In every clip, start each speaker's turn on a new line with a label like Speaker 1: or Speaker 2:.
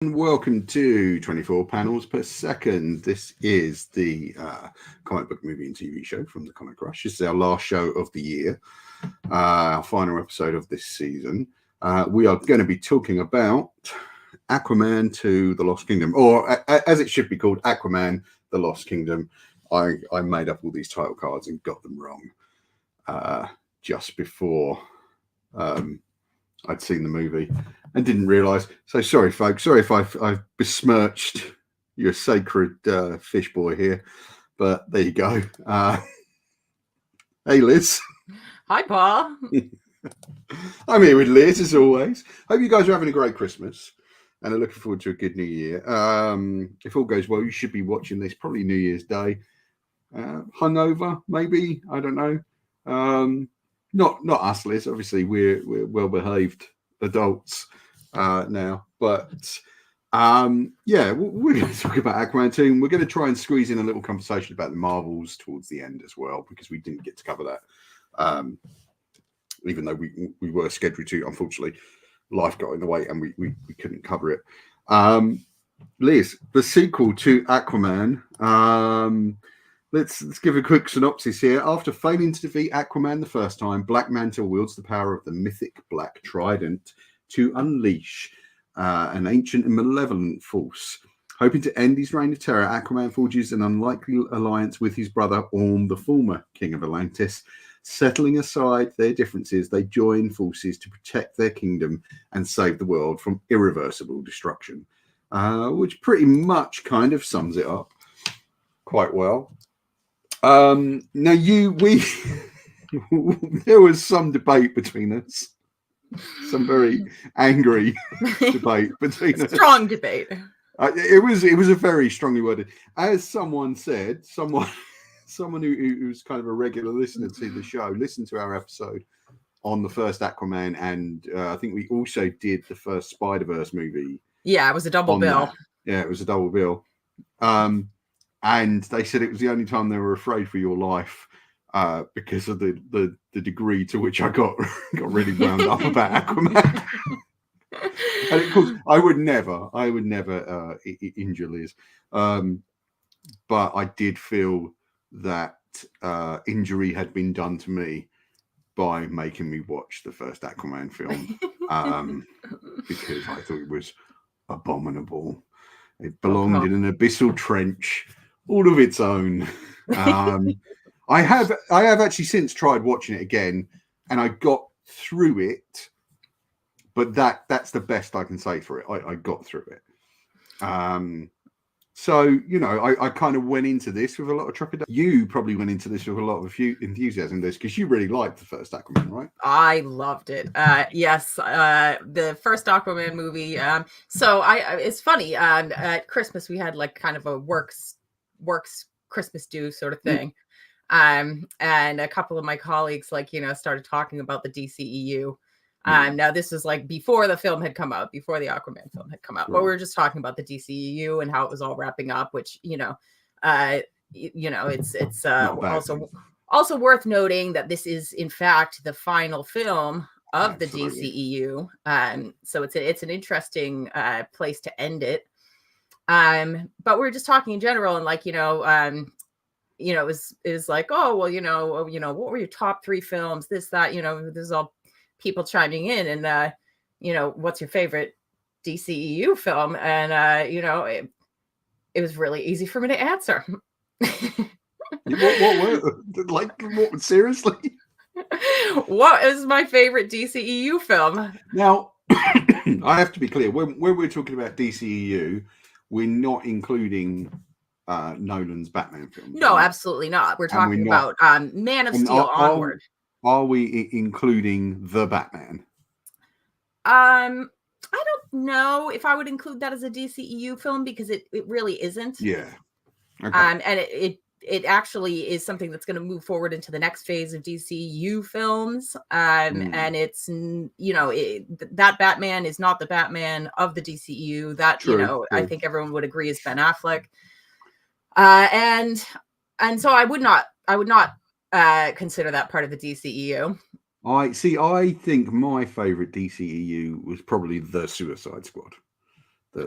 Speaker 1: Welcome to 24 Panels Per Second. This is the comic book movie and TV show from the Comic Rush. This is our last show of the year, our final episode of this season. We are going to be talking about Aquaman to the Lost Kingdom, or as it should be called, Aquaman, the Lost Kingdom. I made up all these title cards and got them wrong just before I'd seen the movie and didn't realise. So sorry, folks. Sorry if I've besmirched your sacred fish boy here, but there you go. Hey, Liz.
Speaker 2: Hi, Paul.
Speaker 1: I'm here with Liz, as always. Hope you guys are having a great Christmas and are looking forward to a good New Year. If all goes well, you should be watching this probably New Year's Day. Hungover, maybe. I don't know. Not us, Liz. Obviously, we're well-behaved adults now, but yeah, we're going to talk about Aquaman 2, and we're going to try and squeeze in a little conversation about the Marvels towards the end as well, because we didn't get to cover that, even though we were scheduled to. Unfortunately, life got in the way and we couldn't cover it. Liz, the sequel to Aquaman. Let's give a quick synopsis here. After failing to defeat Aquaman the first time, Black Manta wields the power of the mythic Black Trident to unleash an ancient and malevolent force. Hoping to end his reign of terror, Aquaman forges an unlikely alliance with his brother Orm, the former King of Atlantis. Settling aside their differences, they join forces to protect their kingdom and save the world from irreversible destruction, which pretty much kind of sums it up quite well. Now there was some debate between us, some very angry debate between us.
Speaker 2: Strong debate.
Speaker 1: It was a very strongly worded. As someone said, someone who's kind of a regular listener to the show, listened to our episode on the first Aquaman, and I think we also did the first Spider-Verse movie.
Speaker 2: Yeah, it was a double bill.
Speaker 1: That. Yeah, it was a double bill. And they said it was the only time they were afraid for your life because of the degree to which I got really wound up about Aquaman. And of course, I would never injure Liz, but I did feel that injury had been done to me by making me watch the first Aquaman film because I thought it was abominable. It belonged in an abyssal trench all of its own. I have actually since tried watching it again, and I got through it, but that's the best I can say for it. I got through it. So, you know, I kind of went into this with a lot of trepidation. You probably went into this with a lot of enthusiasm, because you really liked the first Aquaman, right?
Speaker 2: I loved it. Yes, the first Aquaman movie. So it's funny. At Christmas we had like kind of a works Christmas do sort of thing. And a couple of my colleagues started talking about the DCEU. Now this was like before the film had come out, before the Aquaman film had come out, but we were just talking about the DCEU and how it was all wrapping up, which, it's also worth noting that this is in fact the final film of the DCEU. So it's an interesting place to end it. But we were just talking in general, and it was like, oh, well, what were your top 3 films? This, that, this is all people chiming in, and what's your favorite DCEU film? And it was really easy for me to answer.
Speaker 1: What seriously?
Speaker 2: What is my favorite DCEU film?
Speaker 1: Now, I have to be clear. When we're talking about DCEU, we're not including Nolan's Batman film.
Speaker 2: No, absolutely not. We're talking about Man of Steel onward.
Speaker 1: Are we including The Batman?
Speaker 2: I don't know if I would include that as a DCEU film, because it really isn't.
Speaker 1: Yeah. Okay.
Speaker 2: And it actually is something that's going to move forward into the next phase of DCU films. And it's, that Batman is not the Batman of the DCU. That, true. I think everyone would agree is Ben Affleck. And so I would not consider that part of the DCEU.
Speaker 1: I think my favorite DCEU was probably the Suicide Squad.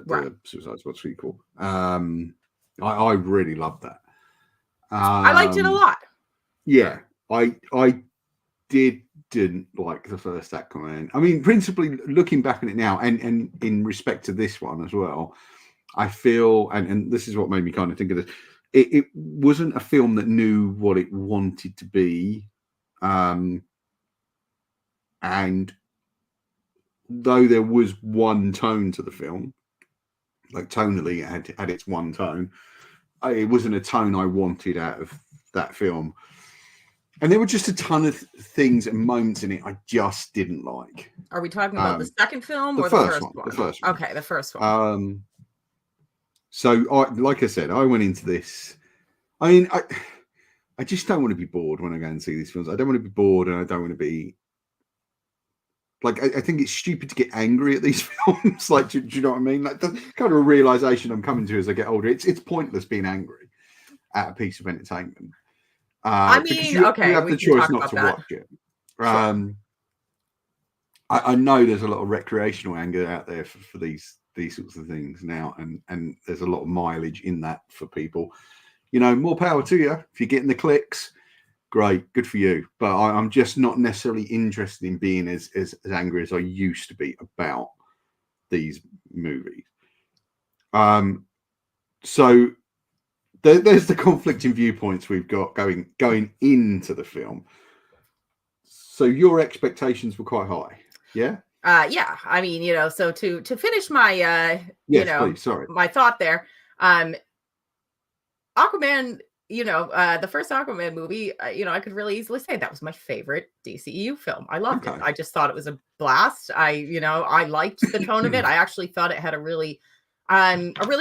Speaker 1: the Suicide Squad sequel. I really loved that.
Speaker 2: I liked it a lot.
Speaker 1: Yeah, I didn't like the first Aquaman. I mean, principally looking back on it now, and in respect to this one as well, I feel, and this is what made me kind of think of this. It wasn't a film that knew what it wanted to be, and though there was one tone to the film, like tonally, it had its one tone. It wasn't a tone I wanted out of that film. And there were just a ton of things and moments in it I just didn't like.
Speaker 2: Are we talking about the second film or
Speaker 1: the first one? The first one.
Speaker 2: Okay, the first one.
Speaker 1: So, like I said, I went into this. I mean, I just don't want to be bored when I go and see these films. I don't want to be bored, and I don't want to be like. I think it's stupid to get angry at these films. Like, do you know what I mean? Like, that's kind of a realization I'm coming to as I get older. It's pointless being angry at a piece of entertainment.
Speaker 2: I mean, you have
Speaker 1: the choice not to watch it. Sure. I know there's a lot of recreational anger out there for these sorts of things now, and there's a lot of mileage in that for people. You know, more power to you. If you're getting the clicks, great, good for you. But I'm just not necessarily interested in being as angry as I used to be about these movies. So there's the conflicting viewpoints we've got going into the film. So your expectations were quite high, yeah?
Speaker 2: Yeah. I mean, you know, so to finish my
Speaker 1: yes,
Speaker 2: you know,
Speaker 1: please, sorry.
Speaker 2: My thought there, Aquaman, you know, the first Aquaman movie, you know, I could really easily say that was my favorite DCEU film. I loved it. I just thought it was a blast. I liked the tone of it. I actually thought it had a really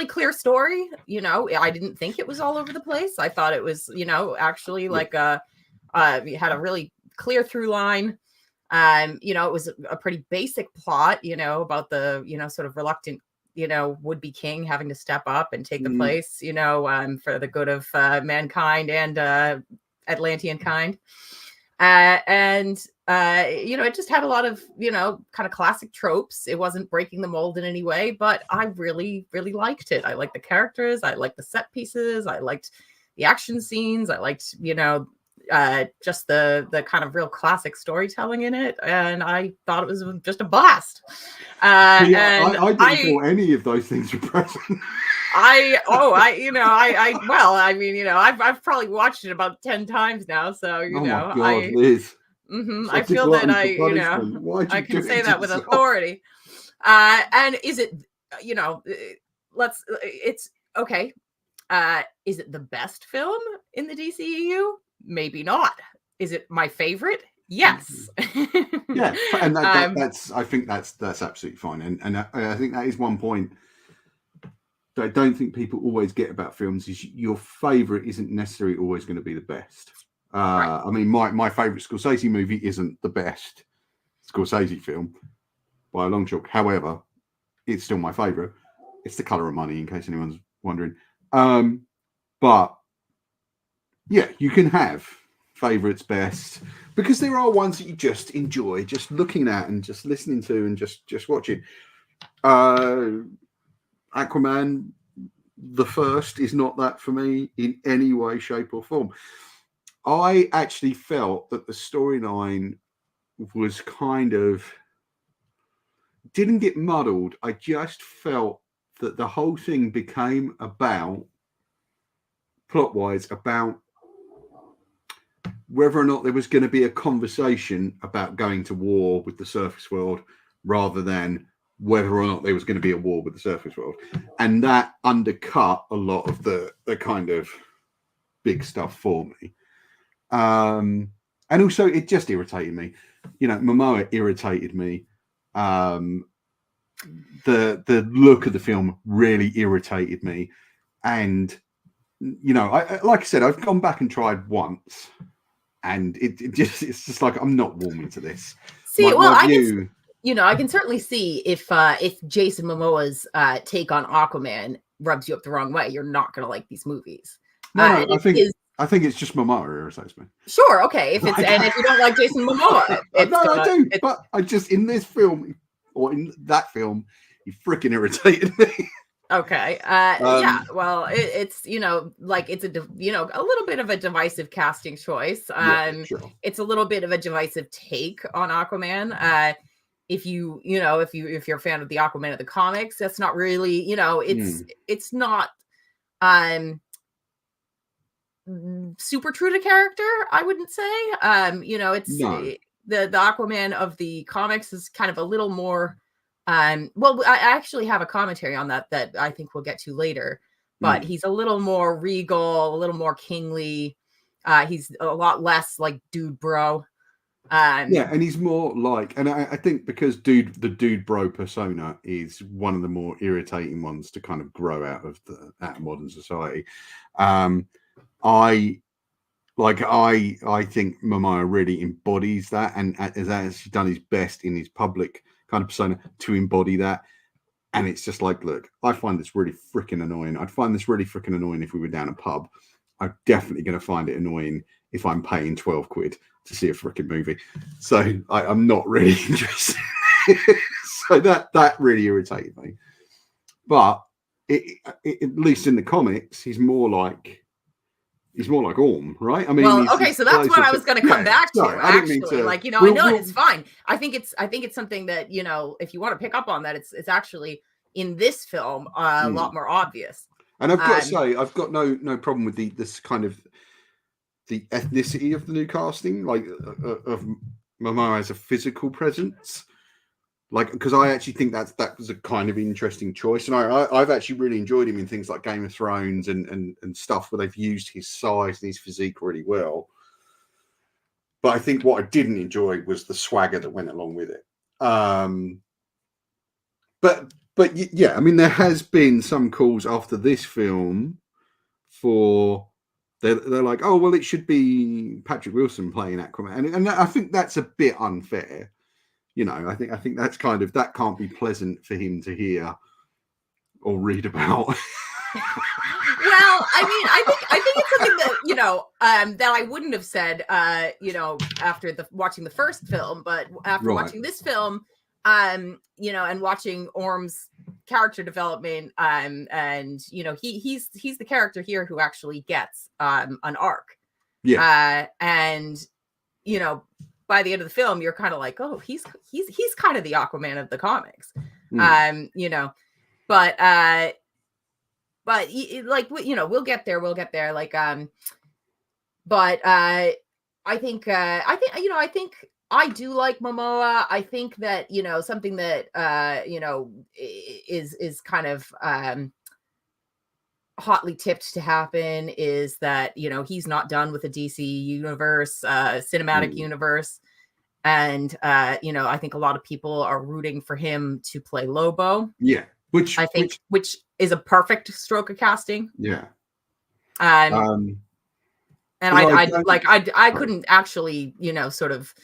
Speaker 2: clear story. You know, I didn't think it was all over the place. I thought it was, you know, actually like it had a really clear through line. You know, it was a pretty basic plot, you know, about the, you know, sort of reluctant, you know, would-be king having to step up and take the place, you know, for the good of mankind and Atlantean kind. You know, it just had a lot of, you know, kind of classic tropes. It wasn't breaking the mold in any way, but I really, really liked it. I liked the characters. I liked the set pieces. I liked the action scenes. I liked, you know, just the kind of real classic storytelling in it. And I thought it was just a blast.
Speaker 1: I didn't feel any of those things were present.
Speaker 2: Well, I mean, you know, I've probably watched it about 10 times now. So, you know,
Speaker 1: my God, Liz.
Speaker 2: I feel that I can say that with authority. And is it, you know, it's okay. Is it the best film in the DCEU? Maybe not. Is it my favorite? Yes.
Speaker 1: Yeah, and that's I think that's absolutely fine. And I think that is one point that I don't think people always get about films is your favorite isn't necessarily always going to be the best. Right. I mean, my favorite Scorsese movie isn't the best Scorsese film by a long chalk. However, it's still my favorite. It's The Color of Money, in case anyone's wondering. But yeah, you can have favorites, best, because there are ones that you just enjoy just looking at and just listening to and just watching. Aquaman, the first, is not that for me in any way, shape, or form. I actually felt that the storyline was kind of didn't get muddled. I just felt that the whole thing became about plot-wise about whether or not there was going to be a conversation about going to war with the surface world rather than whether or not there was going to be a war with the surface world. And that undercut a lot of the kind of big stuff for me. And also it just irritated me. You know, Momoa irritated me. The look of the film really irritated me. And, you know, like I said, I've gone back and tried once. And it's just like I'm not warming to this.
Speaker 2: See, I can certainly see if Jason Momoa's take on Aquaman rubs you up the wrong way, you're not going to like these movies.
Speaker 1: No, I think it's just Momoa irritates me.
Speaker 2: Sure, okay. If you don't like Jason Momoa,
Speaker 1: I do. But I just in this film or in that film, He freaking irritated me.
Speaker 2: Okay. Yeah. Well, it's like it's a a little bit of a divisive casting choice.
Speaker 1: Yeah, sure.
Speaker 2: It's a little bit of a divisive take on Aquaman. If you're a fan of the Aquaman of the comics, that's not really it's not super true to character. I wouldn't say. It's
Speaker 1: No.
Speaker 2: the Aquaman of the comics is kind of a little more. Well, I actually have a commentary on that I think we'll get to later, but he's a little more regal, a little more kingly. He's a lot less like dude bro.
Speaker 1: Yeah, and he's more like, and I think because the dude bro persona is one of the more irritating ones to kind of grow out of modern society. I think Momoa really embodies that, and has actually done his best in his public kind of persona to embody that. And it's just like, look, I find this really freaking annoying. I'd find this really freaking annoying if we were down a pub. I'm definitely going to find it annoying if I'm paying 12 quid to see a freaking movie. So I'm not really interested. So that really irritated me. But at least in the comics, he's more like Orm, right? I mean,
Speaker 2: well, okay, so that's what I was going to come back to.
Speaker 1: Sorry,
Speaker 2: actually, I know it's fine. I think it's something that if you want to pick up on that, it's actually in this film a lot more obvious.
Speaker 1: And I've got to say, I've got no problem with this kind of the ethnicity of the new casting, like of Momoa as a physical presence. Like, because I actually think that was a kind of interesting choice, and I've actually really enjoyed him in things like Game of Thrones and stuff where they've used his size and his physique really well. But I think what I didn't enjoy was the swagger that went along with it. But yeah, I mean, there has been some calls after this film for they're like, oh well, it should be Patrick Wilson playing Aquaman, and I think that's a bit unfair. I think that's kind of, that can't be pleasant for him to hear or read about.
Speaker 2: Well, I mean, I think it's something that that I wouldn't have said after watching the first film, but after watching this film, and watching Orm's character development, and he's the character here who actually gets an arc.
Speaker 1: Yeah.
Speaker 2: And by the end of the film, you're kind of like, oh, he's kind of the Aquaman of the comics. But we'll get there. Like, but I think I do like Momoa. I think that something that is kind of hotly tipped to happen is that he's not done with the DC universe, cinematic universe, and I think a lot of people are rooting for him to play Lobo.
Speaker 1: Yeah, which
Speaker 2: is a perfect stroke of casting.
Speaker 1: Yeah.
Speaker 2: And I couldn't actually sort of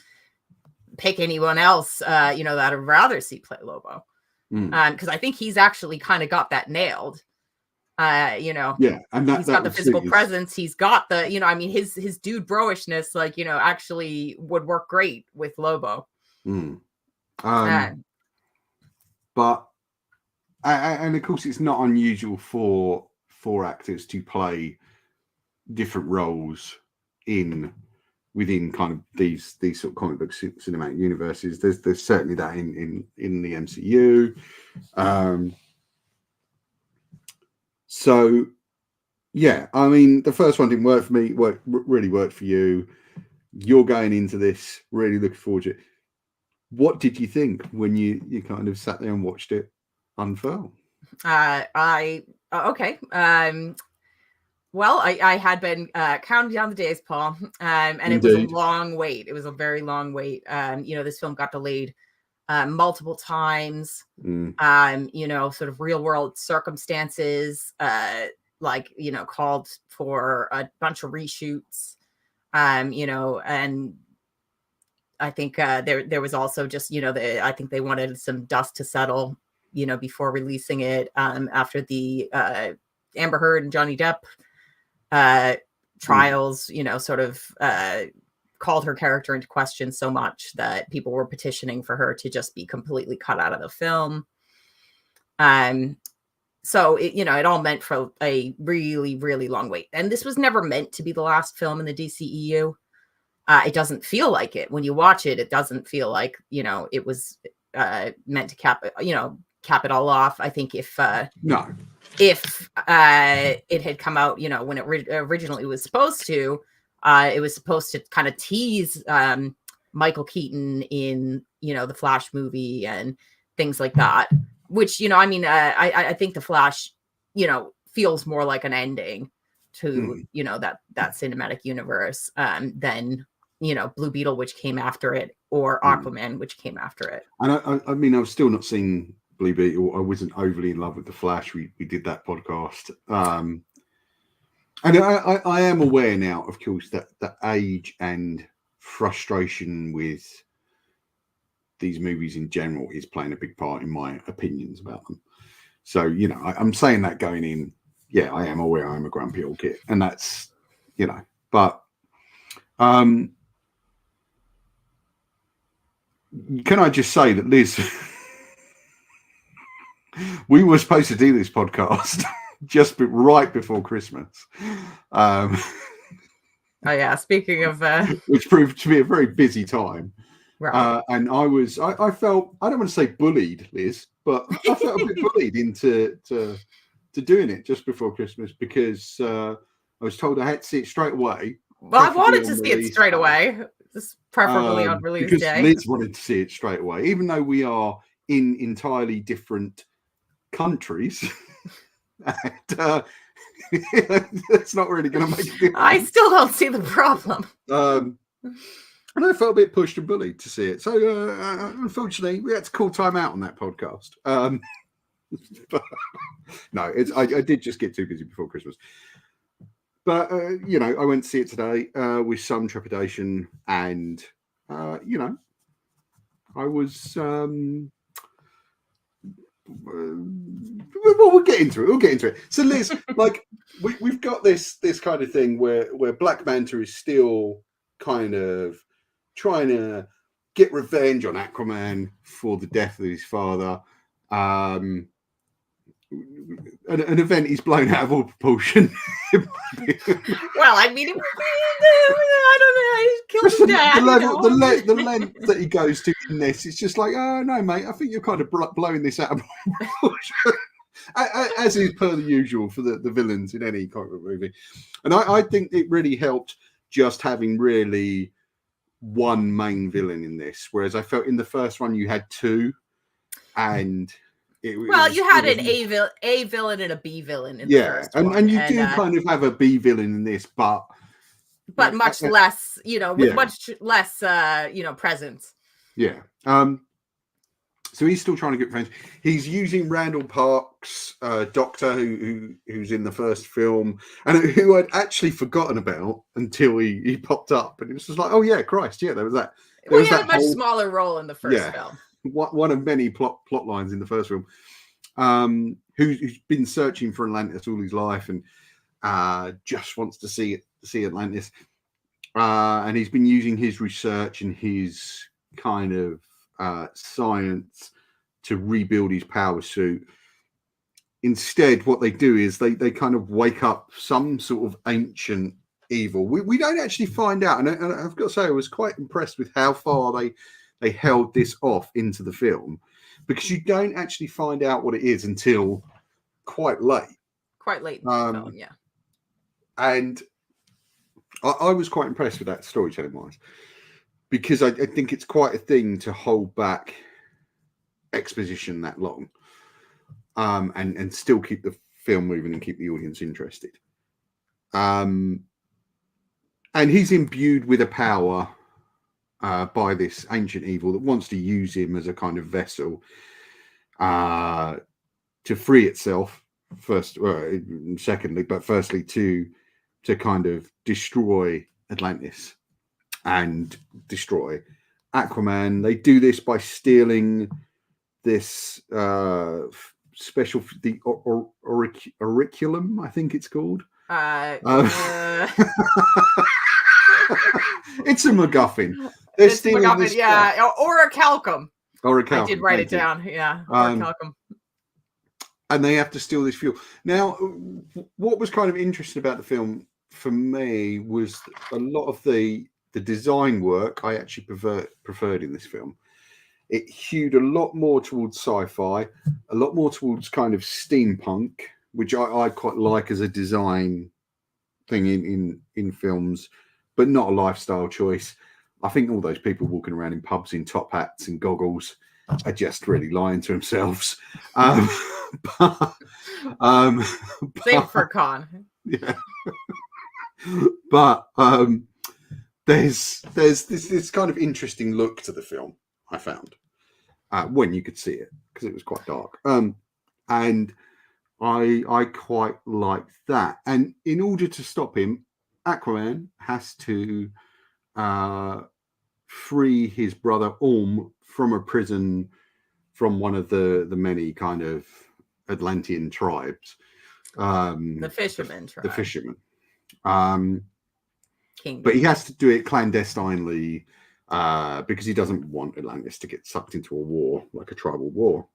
Speaker 2: pick anyone else that I'd rather see play Lobo, because I think he's actually kind of got that nailed.
Speaker 1: Yeah, and
Speaker 2: he's got the physical presence. He's got the, his dude broishness, actually would work great with Lobo.
Speaker 1: But and of course, it's not unusual for actors to play different roles within kind of these sort of comic book cinematic universes. There's certainly that in the MCU. So, yeah, I mean, the first one didn't work for me. Really worked for you. You're going into this really looking forward to it. What did you think when you kind of sat there and watched it unfurl?
Speaker 2: Okay. Well, I had been counting down the days, Paul, and Indeed. It was a long wait. It was a very long wait. This film got delayed multiple times. Sort of real world circumstances, called for a bunch of reshoots. And I think there was also just I think they wanted some dust to settle, before releasing it. After the Amber Heard and Johnny Depp trials, sort of called her character into question so much that people were petitioning for her to just be completely cut out of the film. So it all meant for a really, really long wait. And this was never meant to be the last film in the DCEU. It doesn't feel like it. When you watch it, it doesn't feel like, it was meant to cap it all off. I think if it had come out, when it originally was supposed to, it was supposed to kind of tease Michael Keaton in, the Flash movie and things like that, which, I think the Flash, feels more like an ending to, that cinematic universe than, Blue Beetle, which came after it, or Aquaman, which came after it.
Speaker 1: And I've still not seen Blue Beetle. I wasn't overly in love with the Flash. We did that podcast. And I am aware now, of course, that the age and frustration with these movies in general is playing a big part in my opinions about them. So, I'm saying that going in, yeah, I am aware I'm a grumpy old kid. And that's, but can I just say that, Liz, we were supposed to do this podcast just right before Christmas.
Speaker 2: Oh yeah, speaking of
Speaker 1: which proved to be a very busy time.
Speaker 2: Right.
Speaker 1: And I felt, I don't want to say bullied, Liz, but I felt a bit bullied into doing it just before Christmas because I was told I had to see it straight away.
Speaker 2: Well, I wanted to see it straight away, just preferably on release
Speaker 1: because
Speaker 2: day.
Speaker 1: Liz wanted to see it straight away, even though we are in entirely different countries. And it's not really going to make a difference.
Speaker 2: I still don't see the problem.
Speaker 1: And I felt a bit pushed and bullied to see it. So, unfortunately, we had to call time out on that podcast. But, no, I did just get too busy before Christmas. But, I went to see it today with some trepidation. And, I was... we'll get into it. So, Liz, we've got this kind of thing where Black Manta is still kind of trying to get revenge on Aquaman for the death of his father. An event is blown out of all proportion.
Speaker 2: Well, I mean, I don't know. He killed his dad.
Speaker 1: The length that he goes to in this, it's just like, oh no, mate, I think you're kind of blowing this out of proportion. As is per the usual for the villains in any comic book movie. And I think it really helped just having really one main villain in this, whereas I felt in the first one you had two, and you
Speaker 2: had an A villain and a B villain in the first one.
Speaker 1: And you do kind of have a B villain in this, but
Speaker 2: much less, with much less presence.
Speaker 1: Yeah. So he's still trying to get friends. He's using Randall Park's doctor, who's in the first film, and who I'd actually forgotten about until he popped up, and it was just like, oh yeah, Christ, yeah, there was that.
Speaker 2: He had a much smaller role in the first film.
Speaker 1: One of many plot lines in the first film. Who's been searching for Atlantis all his life and just wants to see Atlantis, and he's been using his research and his kind of science to rebuild his power suit. Instead, what they do is they kind of wake up some sort of ancient evil. We don't actually find out, and I've got to say I was quite impressed with how far they held this off into the film, because you don't actually find out what it is until quite late
Speaker 2: in the film, yeah.
Speaker 1: And I was quite impressed with that storytelling wise, because I think it's quite a thing to hold back exposition that long, and still keep the film moving and keep the audience interested. And he's imbued with a power by this ancient evil that wants to use him as a kind of vessel to free itself secondly, but firstly to kind of destroy Atlantis and destroy Aquaman. They do this by stealing this special, the auriculum, I think it's called. It's a MacGuffin. They're stealing MacGuffin, this
Speaker 2: yeah, orichalcum.
Speaker 1: Orichalcum.
Speaker 2: I did write it down. Yeah, orichalcum.
Speaker 1: and they have to steal this fuel. Now, what was kind of interesting about the film for me was a lot of the design work I actually preferred in this film. It hewed a lot more towards sci-fi, a lot more towards kind of steampunk, which I quite like as a design thing in films, but not a lifestyle choice. I think all those people walking around in pubs in top hats and goggles are just really lying to themselves. But,
Speaker 2: Same for Con.
Speaker 1: Yeah. But there's this kind of interesting look to the film, I found, when you could see it, because it was quite dark. And I quite liked that. And in order to stop him, Aquaman has to free his brother Orm from a prison from one of the many kind of Atlantean tribes.
Speaker 2: The fishermen tribe.
Speaker 1: The fishermen.
Speaker 2: Kingdom.
Speaker 1: But he has to do it clandestinely because he doesn't want Atlantis to get sucked into a war, like a tribal war.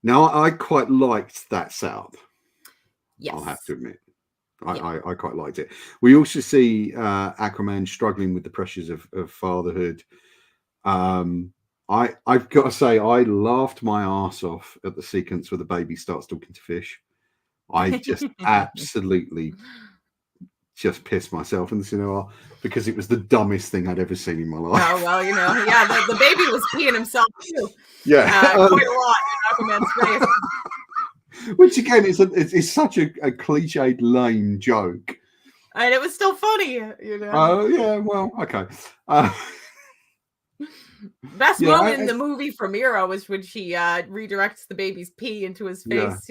Speaker 1: Now, I quite liked that setup.
Speaker 2: Yes.
Speaker 1: I'll have to admit. I quite liked it. We also see Aquaman struggling with the pressures of fatherhood. I've got to say, I laughed my arse off at the sequence where the baby starts talking to fish. I just absolutely just pissed myself in the cinema because it was the dumbest thing I'd ever seen in my life.
Speaker 2: Oh, well, yeah, the baby was peeing himself too.
Speaker 1: Yeah.
Speaker 2: Quite a lot in Aquaman's face.
Speaker 1: Which again is such a cliched, lame joke,
Speaker 2: and it was still funny,
Speaker 1: Oh yeah, well, okay.
Speaker 2: Best moment in the movie from Mira was when she redirects the baby's pee into his face.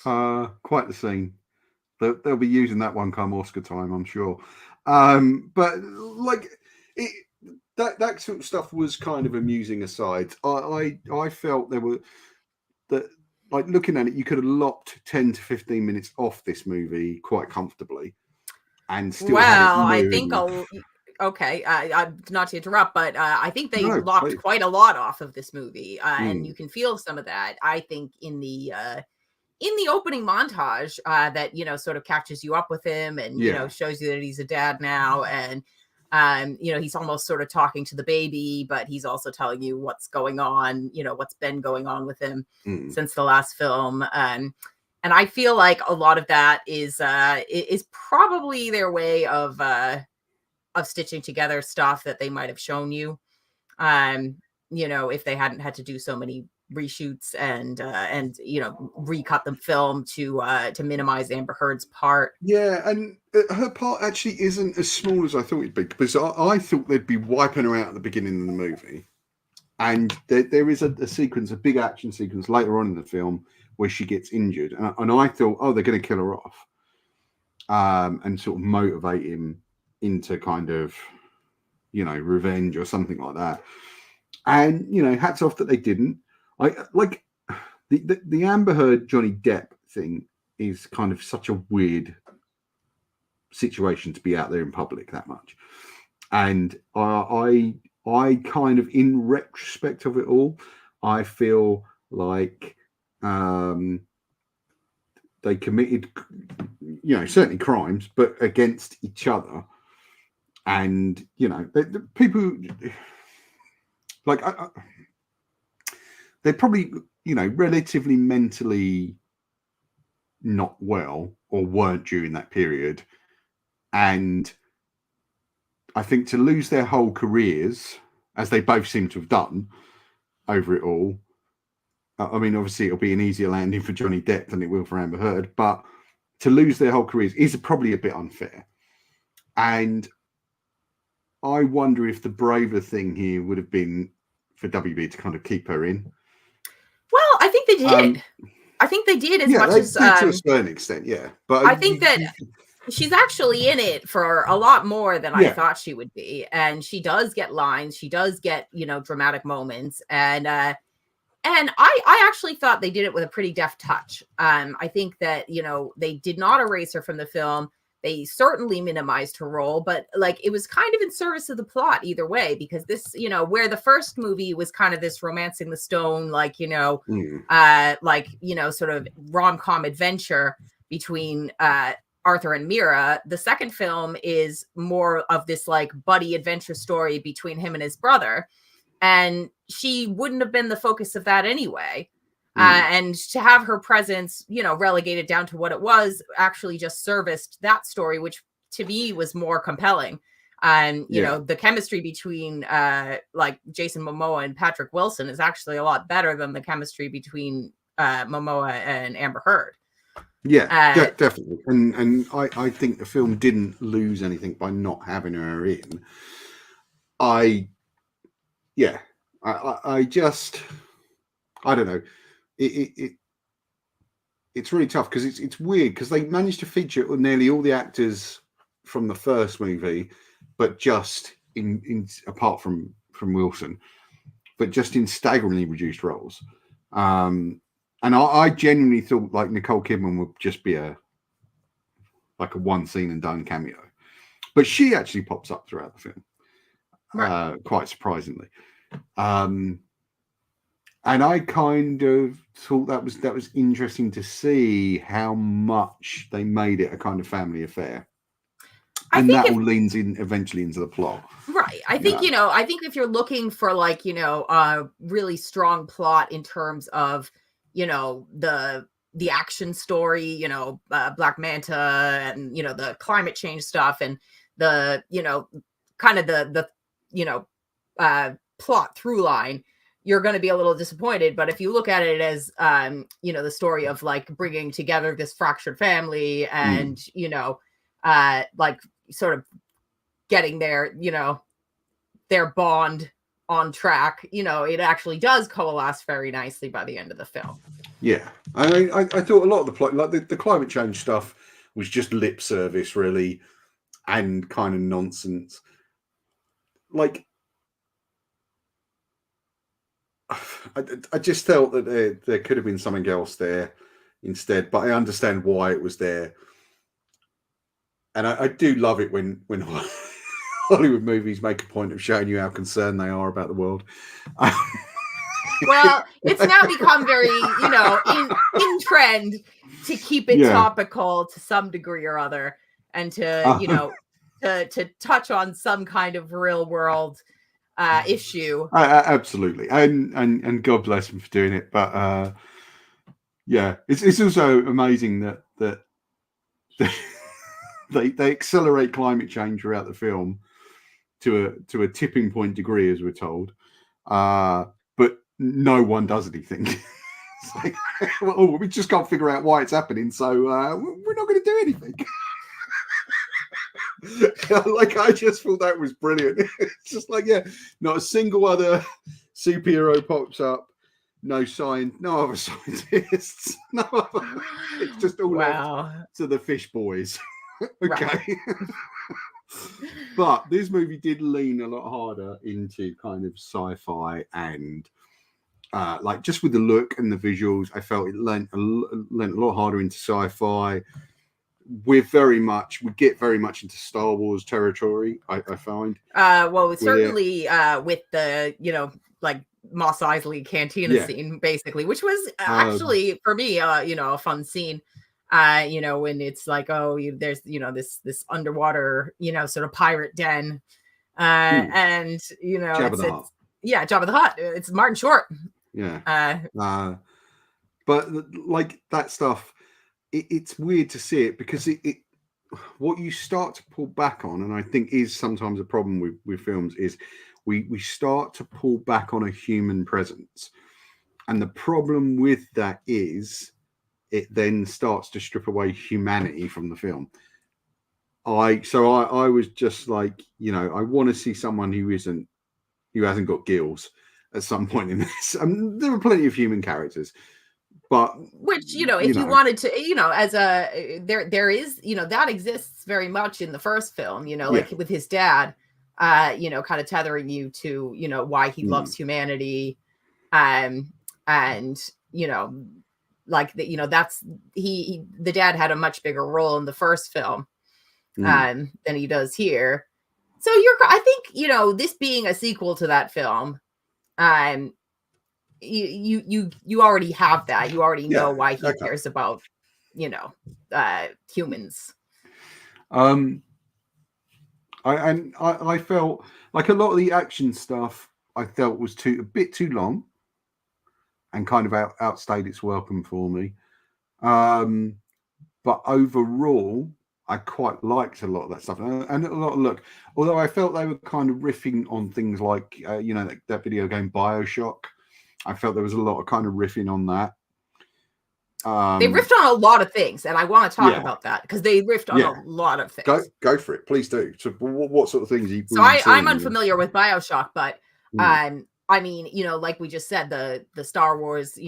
Speaker 1: Quite the scene. They'll be using that one come Oscar time, I'm sure. But like that sort of stuff was kind of amusing aside. I felt there were that. Like looking at it, you could have lopped 10 to 15 minutes off this movie quite comfortably, and still.
Speaker 2: Well, I think okay. Not to interrupt, but I think they lopped quite a lot off of this movie, and you can feel some of that. I think in the opening montage that sort of catches you up with him, and shows you that he's a dad now, and he's almost sort of talking to the baby, but he's also telling you what's going on, what's been going on with him since the last film. And I feel like a lot of that is probably their way of stitching together stuff that they might have shown you, if they hadn't had to do so many reshoots and recut the film to minimize Amber Heard's part.
Speaker 1: Yeah, and her part actually isn't as small as I thought it'd be, because I thought they'd be wiping her out at the beginning of the movie, and there is a sequence, a big action sequence later on in the film where she gets injured, and I thought, oh, they're going to kill her off, and sort of motivate him into kind of revenge or something like that. And hats off that they didn't. I like the Amber Heard Johnny Depp thing is kind of such a weird situation to be out there in public that much, and I kind of, in retrospect of it all, I feel like they committed certainly crimes, but against each other, and the people like they're probably, relatively mentally not well, or weren't during that period. And I think to lose their whole careers, as they both seem to have done over it all, I mean, obviously it'll be an easier landing for Johnny Depp than it will for Amber Heard, but to lose their whole careers is probably a bit unfair. And I wonder if the braver thing here would have been for WB to kind of keep her in.
Speaker 2: Well, I think they did. I think they did as much as
Speaker 1: to a certain extent, yeah. But
Speaker 2: I think that she's actually in it for a lot more than I thought she would be, and she does get lines. She does get dramatic moments, and I actually thought they did it with a pretty deft touch. I think that they did not erase her from the film. they certainly minimized her role, but like it was kind of in service of the plot either way, because this, where the first movie was kind of this romancing the stone, like, sort of rom-com adventure between Arthur and Mira. The second film is more of this like buddy adventure story between him and his brother. And she wouldn't have been the focus of that anyway. And to have her presence, relegated down to what it was, actually just serviced that story, which to me was more compelling. And, the chemistry between like Jason Momoa and Patrick Wilson is actually a lot better than the chemistry between Momoa and Amber Heard.
Speaker 1: Yeah, definitely. And I think the film didn't lose anything by not having her in. I don't know. It's really tough because it's weird because they managed to feature nearly all the actors from the first movie, but just in apart from Wilson, but just in staggeringly reduced roles. And I genuinely thought like Nicole Kidman would just be a one scene and done cameo, but she actually pops up throughout the film, right. Quite surprisingly. And I kind of thought that was interesting to see how much they made it a kind of family affair. And that all leans in eventually into the plot.
Speaker 2: Right. I think, I think if you're looking for like, a really strong plot in terms of, the action story, Black Manta and, the climate change stuff and the, kind of the plot through line, you're going to be a little disappointed. But if you look at it as, the story of like bringing together this fractured family and, like sort of getting their bond on track, it actually does coalesce very nicely by the end of the film.
Speaker 1: Yeah. I thought a lot of the plot, like the climate change stuff was just lip service really and kind of nonsense. Like, I just felt that there could have been something else there instead, but I understand why it was there. And I do love it when Hollywood movies make a point of showing you how concerned they are about the world.
Speaker 2: Well, it's now become very, in trend to keep it topical to some degree or other, and to, to touch on some kind of real world issue.
Speaker 1: Absolutely, and God bless them for doing it. But it's also amazing that they accelerate climate change throughout the film to a tipping point degree, as we're told. But no one does anything. It's like, we just can't figure out why it's happening, so we're not going to do anything. Like, I just thought that was brilliant. It's just like, not a single other superhero pops up. No other scientists. It's just all left to the fish boys. Okay. Right. But this movie did lean a lot harder into kind of sci-fi and like just with the look and the visuals, I felt it lent a lot harder into sci-fi. We get very much into Star Wars territory, I find.
Speaker 2: Well, certainly with the, like Mos Eisley cantina scene, basically, which was actually for me, a fun scene. When it's like, there's, this underwater, sort of pirate den, and
Speaker 1: Jabba
Speaker 2: the Hutt. It's Martin Short.
Speaker 1: Yeah. But like that stuff, it's weird to see it because it what you start to pull back on, and I think is sometimes a problem with films, is we start to pull back on a human presence, and the problem with that is it then starts to strip away humanity from the film. I was just like, I want to see someone who hasn't got gills at some point in this. There are plenty of human characters, but
Speaker 2: which if you wanted to, as a there is, that exists very much in the first film. Like with his dad, kind of tethering you to why he loves humanity, and like that, that's the dad had a much bigger role in the first film. than he does here. So I think, this being a sequel to that film, you already have that. You already know why he cares about, humans.
Speaker 1: I felt like a lot of the action stuff I felt was a bit too long and kind of outstayed its welcome for me. But overall, I quite liked a lot of that stuff, and a lot of although I felt they were kind of riffing on things like that video game BioShock. I felt there was a lot of kind of riffing on that.
Speaker 2: They riffed on a lot of things, and I want to talk about that because they riffed on a lot of things.
Speaker 1: Go for it, please do. So, what sort of things?
Speaker 2: I'm unfamiliar with BioShock, but I mean, like we just said, the Star Wars,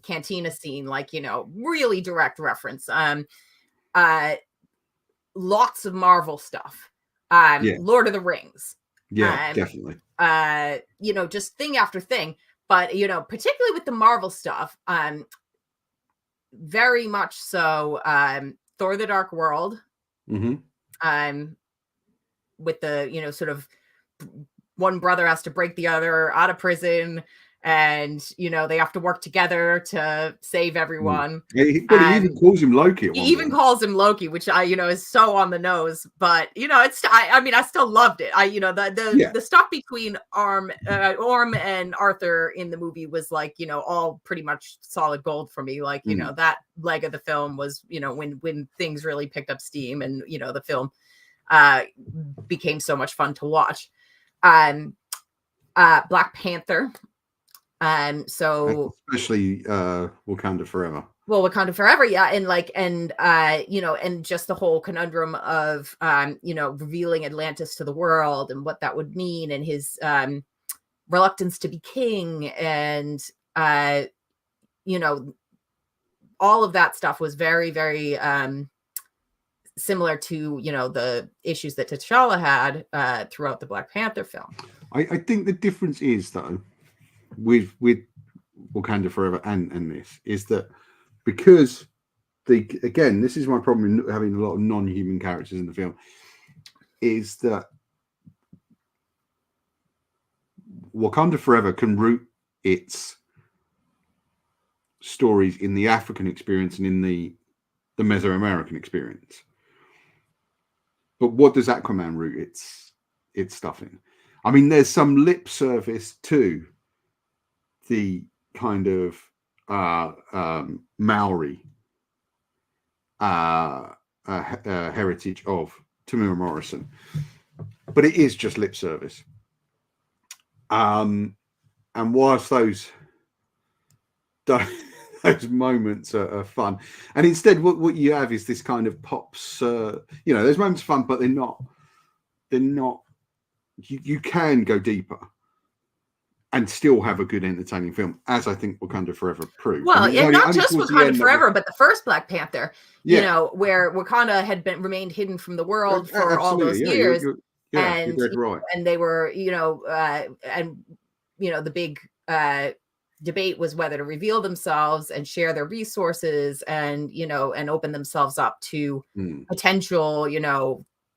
Speaker 2: cantina scene, like really direct reference. Lots of Marvel stuff. Lord of the Rings.
Speaker 1: Yeah, definitely.
Speaker 2: Just thing after thing, but particularly with the Marvel stuff, very much so. Thor: The Dark World. With the sort of one brother has to break the other out of prison, and they have to work together to save everyone.
Speaker 1: He even calls him Loki.
Speaker 2: He even calls him Loki, which is so on the nose, but it's I still loved it. The stuff between Orm and Arthur in the movie was like all pretty much solid gold for me. Like that leg of the film was when things really picked up steam, and the film became so much fun to watch. Black Panther. So
Speaker 1: especially Wakanda Forever.
Speaker 2: Well, Wakanda Forever, yeah, and just the whole conundrum of revealing Atlantis to the world and what that would mean, and his reluctance to be king, and all of that stuff was very, very similar to the issues that T'Challa had throughout the Black Panther film.
Speaker 1: I think the difference is though with Wakanda Forever and this is that because this is my problem in having a lot of non-human characters in the film, is that Wakanda Forever can root its stories in the African experience and in the Mesoamerican experience. But what does Aquaman root its stuff in? I mean, there's some lip service to the kind of Maori heritage of Tamura Morrison, but it is just lip service. And whilst those moments are fun, and instead what you have is this kind of pops. There's moments of fun, but they're not. You can go deeper and still have a good entertaining film, as I think Wakanda Forever proved.
Speaker 2: Well, and not just Wakanda Forever, but the first Black Panther, where Wakanda had remained hidden from the world for all those years.
Speaker 1: You're right.
Speaker 2: And they were, the big debate was whether to reveal themselves and share their resources and, and open themselves up to potential,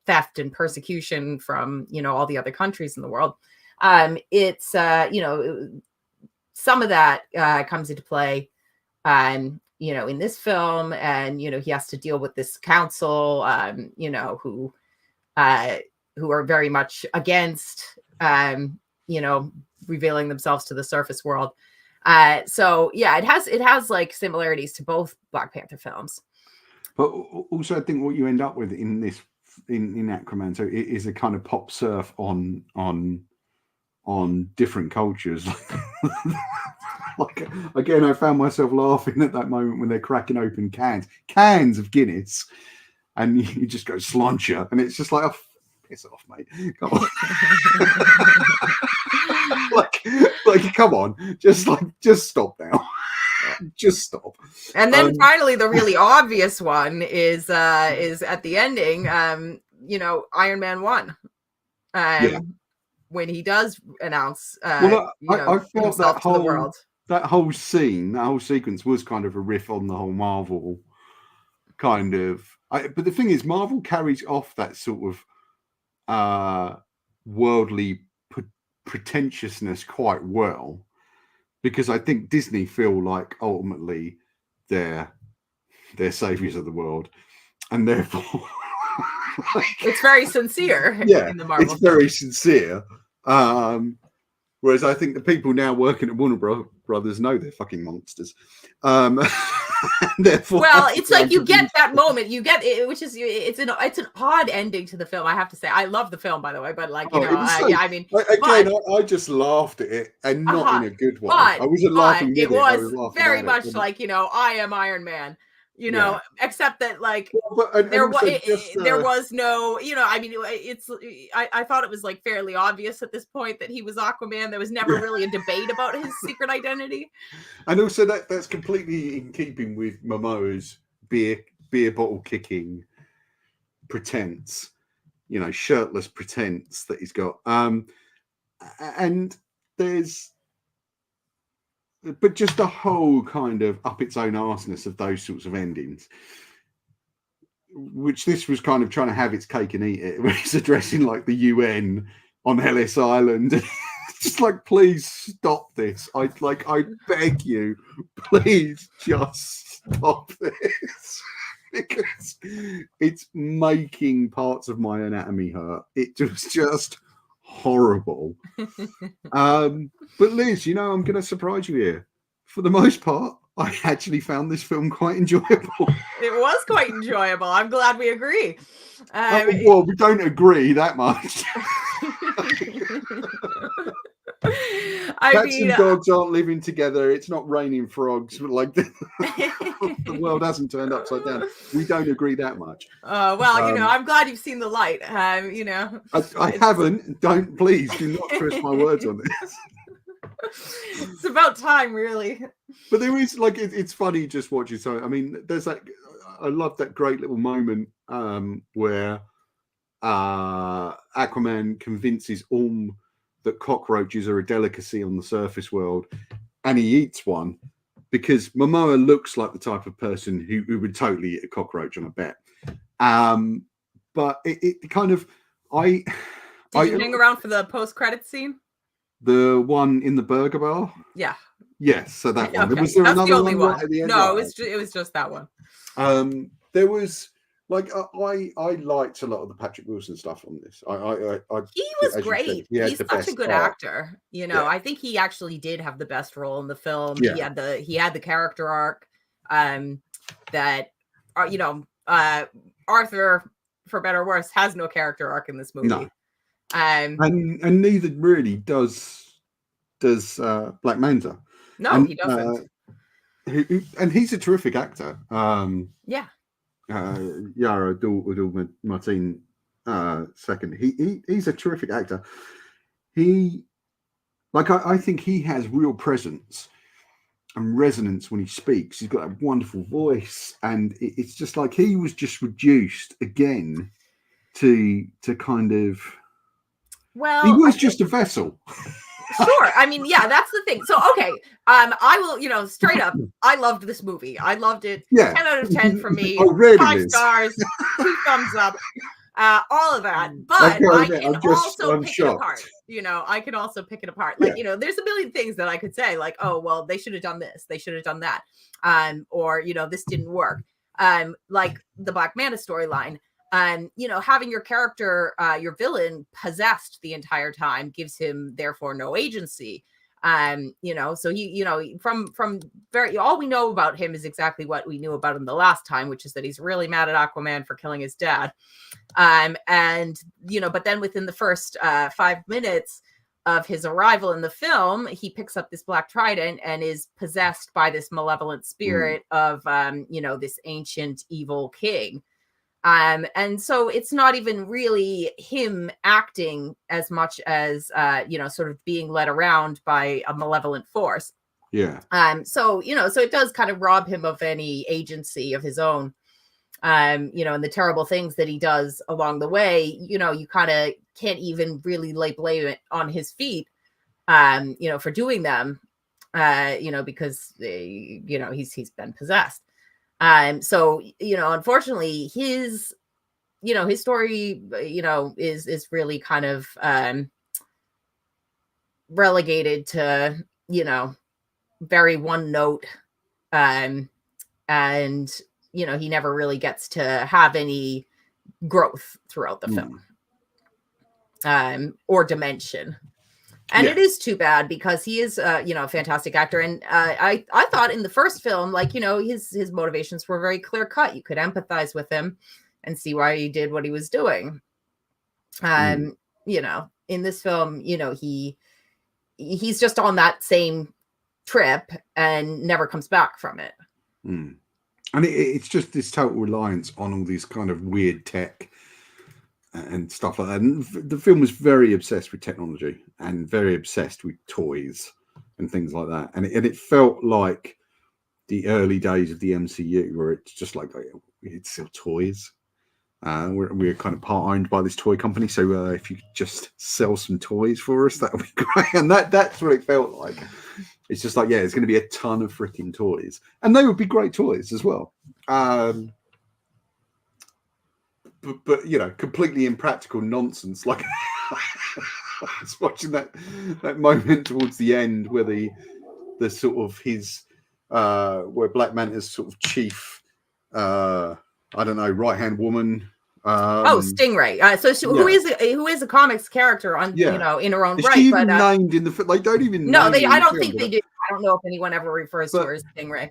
Speaker 2: theft and persecution from, all the other countries in the world. It's some of that comes into play in this film, and he has to deal with this council who are very much against revealing themselves to the surface world. So yeah, it has like similarities to both Black Panther films,
Speaker 1: but also I think what you end up with in this in Aquaman so it is a kind of pop surf on different cultures. Like again, I found myself laughing at that moment when they're cracking open cans of Guinness, and you just go slancher, and it's just like, oh, piss off, mate. Come on. like come on, just stop now. Just stop.
Speaker 2: And then finally, the really obvious one is at the ending. Iron Man 1. When he does announce,
Speaker 1: I felt
Speaker 2: himself to the world.
Speaker 1: That whole scene, that whole sequence was kind of a riff on the whole Marvel kind of. But the thing is, Marvel carries off that sort of worldly pretentiousness quite well, because I think Disney feel like ultimately they're saviors of the world, and therefore
Speaker 2: it's very sincere.
Speaker 1: Yeah,
Speaker 2: in the Marvel
Speaker 1: it's very sincere. Whereas I think the people now working at Warner Brothers know they're fucking monsters. Therefore,
Speaker 2: well, it's like you get that moment, you get it, which is it's an odd ending to the film. I have to say, I love the film, by the way, but like I mean,
Speaker 1: I just laughed at it, and not in a good way. I wasn't laughing with it.
Speaker 2: Was
Speaker 1: I was laughing
Speaker 2: very
Speaker 1: at
Speaker 2: much
Speaker 1: it.
Speaker 2: like I am Iron Man. Except that like there was no, I mean, I thought it was like fairly obvious at this point that he was Aquaman. There was never really a debate about his secret identity.
Speaker 1: And also that's completely in keeping with Momoa's beer bottle kicking pretense, shirtless pretense that he's got. And there's, but just a whole kind of up its own arseness of those sorts of endings, which this was kind of trying to have its cake and eat it, when it's addressing like the UN on Ellis Island. Just like, please stop this. I beg you, please just stop this. Because it's making parts of my anatomy hurt. It was just horrible. But Liz, I'm going to surprise you here. For the most part, I actually found this film quite enjoyable.
Speaker 2: It was quite enjoyable. I'm glad we agree.
Speaker 1: Well, we don't agree that much. Cats and dogs aren't living together. It's not raining frogs. Like the world hasn't turned upside down. We don't agree that much.
Speaker 2: I'm glad you've seen the light.
Speaker 1: I haven't. Please do not twist my words on this.
Speaker 2: It's about time, really.
Speaker 1: But there is it's funny just watching. So I mean, there's I love that great little moment where Aquaman convinces Orm that cockroaches are a delicacy on the surface world, and he eats one because Momoa looks like the type of person who would totally eat a cockroach on a bet. But it kind of Did
Speaker 2: you hang around for the post-credit scene?
Speaker 1: The one in the burger bar?
Speaker 2: Yeah.
Speaker 1: Yes, so that one.
Speaker 2: Okay.
Speaker 1: Was there
Speaker 2: That's
Speaker 1: another
Speaker 2: the only one?
Speaker 1: right at the end?
Speaker 2: No, it was just that one.
Speaker 1: There was I liked a lot of the Patrick Wilson stuff on this.
Speaker 2: He was great. He's such a good actor. I think he actually did have the best role in the film.
Speaker 1: Yeah.
Speaker 2: He had the character arc. That Arthur, for better or worse, has no character arc in this movie.
Speaker 1: No. And neither really does Black Manta.
Speaker 2: No, he doesn't.
Speaker 1: And he's a terrific actor.
Speaker 2: Yeah.
Speaker 1: Yara Abdul Martin second. He's a terrific actor. I think he has real presence and resonance when he speaks. He's got a wonderful voice, and it's just like he was just reduced again to kind of.
Speaker 2: Well,
Speaker 1: he was just a vessel.
Speaker 2: Sure. I mean, yeah, that's the thing. So, okay. I will, straight up, I loved this movie. I loved it.
Speaker 1: Yeah.
Speaker 2: 10 out of 10 for me.
Speaker 1: Really
Speaker 2: 5 stars, 2 thumbs up, all of that. But I can also pick it apart. I can also pick it apart. Like, there's a million things that I could say, like, oh, well, they should have done this. They should have done that. Or, this didn't work. Like the Black Manta storyline. Having your character, your villain, possessed the entire time gives him therefore no agency. So he, from all we know about him is exactly what we knew about him the last time, which is that he's really mad at Aquaman for killing his dad. But then within the first 5 minutes of his arrival in the film, he picks up this black trident and is possessed by this malevolent spirit of, this ancient evil king. And so it's not even really him acting as much as, sort of being led around by a malevolent force.
Speaker 1: Yeah.
Speaker 2: So it does kind of rob him of any agency of his own, and the terrible things that he does along the way, you kind of can't even really lay blame it on his feet, for doing them, because, he's been possessed. So, unfortunately, his story, is really kind of relegated to, very one note. And, he never really gets to have any growth throughout the film, or dimension. And it is too bad, because he is, a fantastic actor. And I thought in the first film, his motivations were very clear cut. You could empathize with him and see why he did what he was doing. In this film, he's just on that same trip and never comes back from it.
Speaker 1: And it's just this total reliance on all these kind of weird tech and stuff like that. And the film was very obsessed with technology and very obsessed with toys and things like that. And it felt like the early days of the MCU, where it's just like, it's still toys. We're kind of part owned by this toy company, so if you could just sell some toys for us, that would be great. And that's what it felt like. It's just like, it's going to be a ton of freaking toys, and they would be great toys as well. But completely impractical nonsense. Like I was watching that moment towards the end where the sort of his where Black Manta's sort of chief I don't know, right-hand woman.
Speaker 2: Stingray. Who is a comics character on in her own
Speaker 1: is
Speaker 2: right.
Speaker 1: She even named in the film? They don't even.
Speaker 2: No, I don't think they do. I don't know if anyone ever refers to her as Stingray.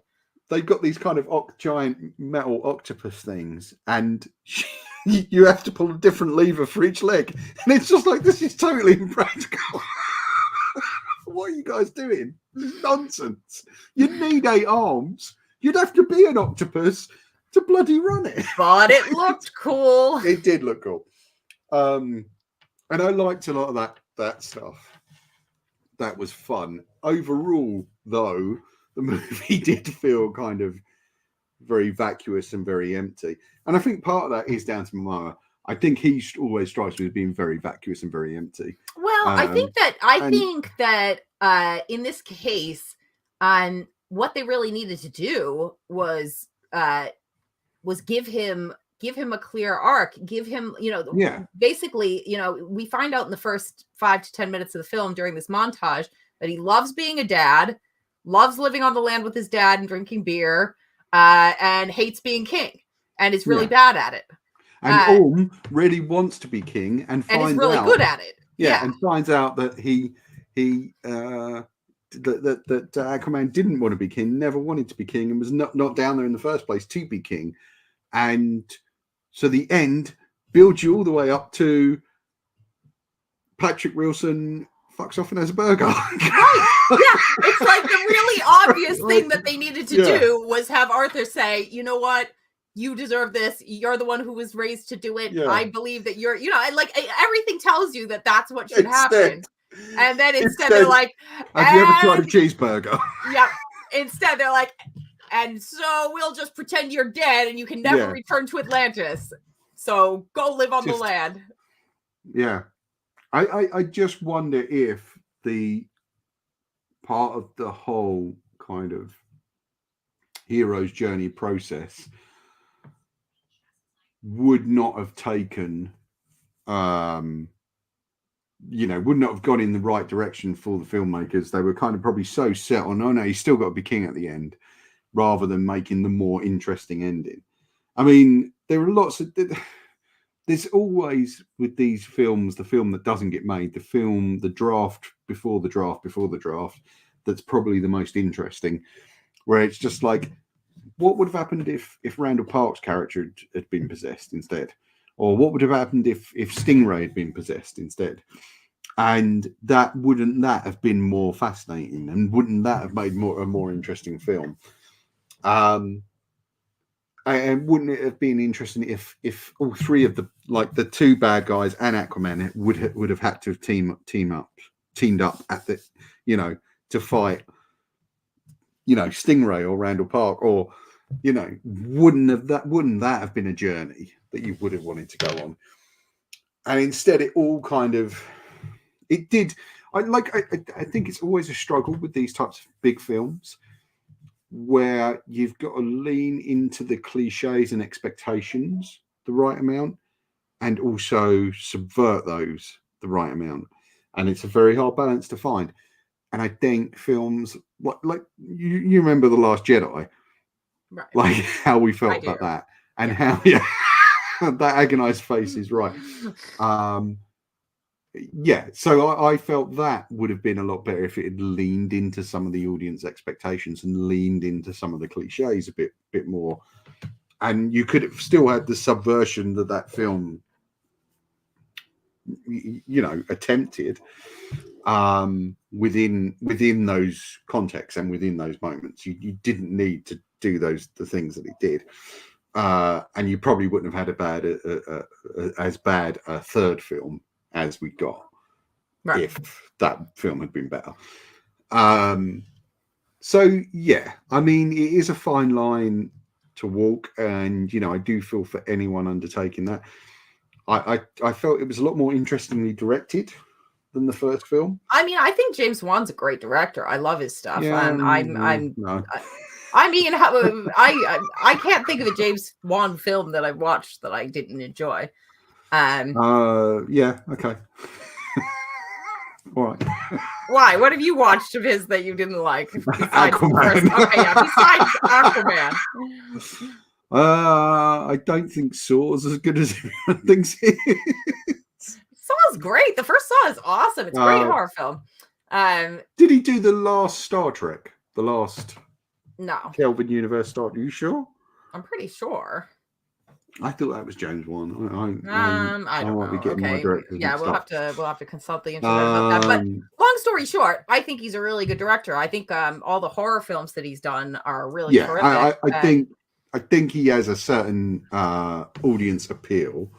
Speaker 1: They've got these kind of giant metal octopus things, and you have to pull a different lever for each leg, and it's just like, this is totally impractical. What are you guys doing? This is nonsense. You need 8 arms. You'd have to be an octopus to bloody run it.
Speaker 2: But it looked cool.
Speaker 1: It did look cool. And I liked a lot of that stuff. That was fun. Overall, though, the movie did feel kind of very vacuous and very empty. And I think part of that is down to Momoa. I think he always strikes me as being very vacuous and very empty.
Speaker 2: Well, I think that in this case, what they really needed to do was give him a clear arc, give him, basically, we find out in the first 5 to 10 minutes of the film during this montage that he loves being a dad, loves living on the land with his dad and drinking beer, and hates being king, and is really bad at it.
Speaker 1: And really wants to be king and finds
Speaker 2: is really good at it.
Speaker 1: Yeah, and finds out that that Aquaman didn't want to be king, never wanted to be king, and was not down there in the first place to be king. And so the end builds you all the way up to Patrick Wilson fucks off and has a burger.
Speaker 2: Right. Yeah. It's like the really obvious thing that they needed to do was have Arthur say, you know what? You deserve this. You're the one who was raised to do it. Yeah. I believe that you're, everything tells you that that's what should happen. And then instead they're like,
Speaker 1: have you ever tried a cheeseburger?
Speaker 2: Yeah. Instead they're like, and so we'll just pretend you're dead and you can never return to Atlantis. So go live on the land.
Speaker 1: Yeah. I just wonder if the part of the whole kind of hero's journey process would not have taken, would not have gone in the right direction for the filmmakers. They were kind of probably so set on, oh no, he's still got to be king at the end, rather than making the more interesting ending. I mean, there are lots of... There's always, with these films, the film that doesn't get made, the draft before the draft, that's probably the most interesting, where it's just like, what would have happened if Randall Park's character had been possessed instead? Or what would have happened if Stingray had been possessed instead? And wouldn't that have been more fascinating? And wouldn't that have made a more interesting film? And wouldn't it have been interesting if all three of the two bad guys and Aquaman would have had to have teamed up at the, to fight, Stingray or Randall Park, or, wouldn't that have been a journey that you would have wanted to go on? And instead it all kind of, it did. I think it's always a struggle with these types of big films, where you've got to lean into the cliches and expectations the right amount, and also subvert those the right amount. And it's a very hard balance to find. And I think films like you remember The Last Jedi,
Speaker 2: right?
Speaker 1: Like how we felt about that, and how that agonized face is right. So I felt that would have been a lot better if it had leaned into some of the audience expectations and leaned into some of the cliches a bit more. And you could have still had the subversion that film, attempted within those contexts and within those moments. You didn't need to do the things that it did, and you probably wouldn't have had as bad a third film as we got if that film had been better. So yeah, I mean, it is a fine line to walk, and I do feel for anyone undertaking that. I felt it was a lot more interestingly directed than the first film.
Speaker 2: I mean, I think James Wan's a great director. I love his stuff.
Speaker 1: Yeah,
Speaker 2: no. I mean, I can't think of a James Wan film that I've watched that I didn't enjoy.
Speaker 1: Yeah, okay. All right.
Speaker 2: Why? What have you watched of his that you didn't like? Besides
Speaker 1: Aquaman.
Speaker 2: Besides Aquaman.
Speaker 1: I don't think Saw's as good as everyone thinks it is.
Speaker 2: Saw's great. The first Saw is awesome. It's a great horror film.
Speaker 1: Did he do the last Star Trek? The last
Speaker 2: No.
Speaker 1: Kelvin Universe Star Trek? Are you sure?
Speaker 2: I'm pretty sure.
Speaker 1: I thought that was James Wan.
Speaker 2: I don't know.
Speaker 1: Be getting my directors
Speaker 2: we'll have to consult the internet about that. But long story short, I think he's a really good director. I think all the horror films that he's done are really terrific.
Speaker 1: I think he has a certain audience appeal.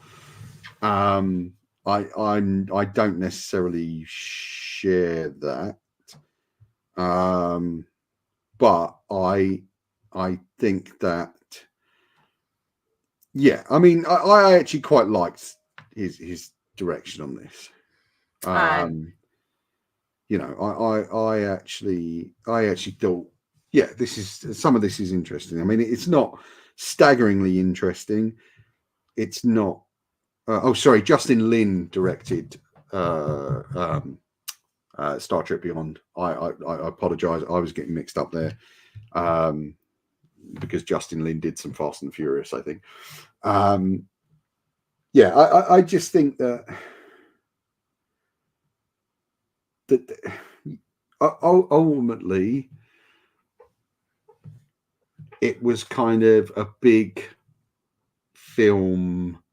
Speaker 1: I don't necessarily share that, but I think that. Yeah, I mean, I actually quite liked his direction on this. I actually thought, some of this is interesting. I mean, it's not staggeringly interesting. It's not. Justin Lin directed Star Trek Beyond. I apologize. I was getting mixed up there. Because Justin Lin did some Fast and Furious, I think. I just think that ultimately it was kind of a big film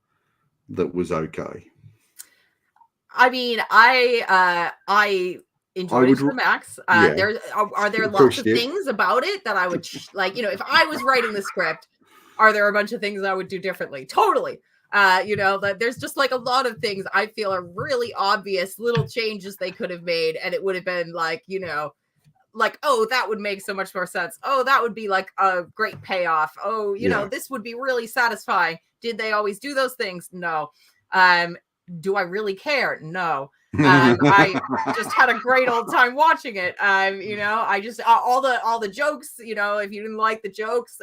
Speaker 1: that was okay.
Speaker 2: I mean, I enjoyed it to the max. Are there lots of things about it that I would if I was writing the script, are there a bunch of things I would do differently? Totally. That there's just like a lot of things I feel are really obvious little changes they could have made, and it would have been oh, that would make so much more sense. Oh, that would be like a great payoff. Oh, this would be really satisfying. Did they always do those things? No. Do I really care? No. I just had a great old time watching it. I just all the jokes, if you didn't like the jokes,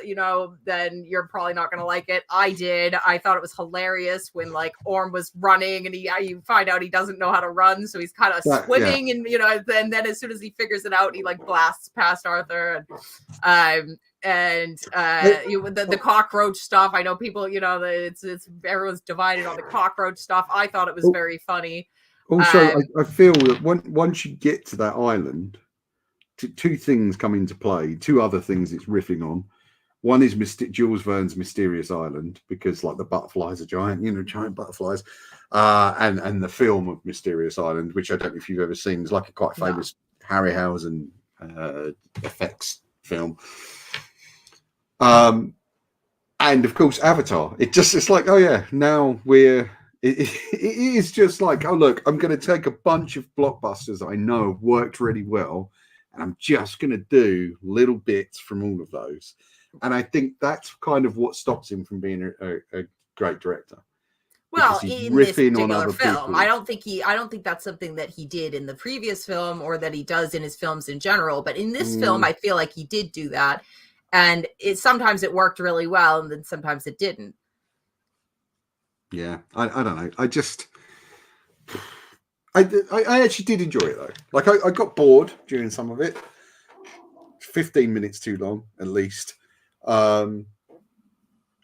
Speaker 2: then you're probably not gonna like it. I did. I thought it was hilarious when Orm was running and you find out he doesn't know how to run, so he's kind of swimming and and then as soon as he figures it out, he blasts past Arthur and the cockroach stuff. I know people, it's everyone's divided on the cockroach stuff. I thought it was very funny.
Speaker 1: Also, I feel that once you get to that island, two things come into play. Two other things it's riffing on. One is Jules Verne's Mysterious Island, because the butterflies are giant, giant butterflies, and the film of Mysterious Island, which I don't know if you've ever seen. It's a quite famous Harryhausen effects film. And of course, Avatar. It's like, oh yeah, now we're. It is just like, oh, look, I'm going to take a bunch of blockbusters I know have worked really well, and I'm just going to do little bits from all of those. And I think that's kind of what stops him from being a great director.
Speaker 2: Well,
Speaker 1: he's
Speaker 2: in this
Speaker 1: riffing on
Speaker 2: particular
Speaker 1: other
Speaker 2: film,
Speaker 1: people.
Speaker 2: I don't think that's something that he did in the previous film or that he does in his films in general. But in this film, I feel like he did do that, and sometimes it worked really well, and then sometimes it didn't.
Speaker 1: Yeah, I don't know. I actually did enjoy it though. Like I got bored during some of it. 15 minutes too long, at least, and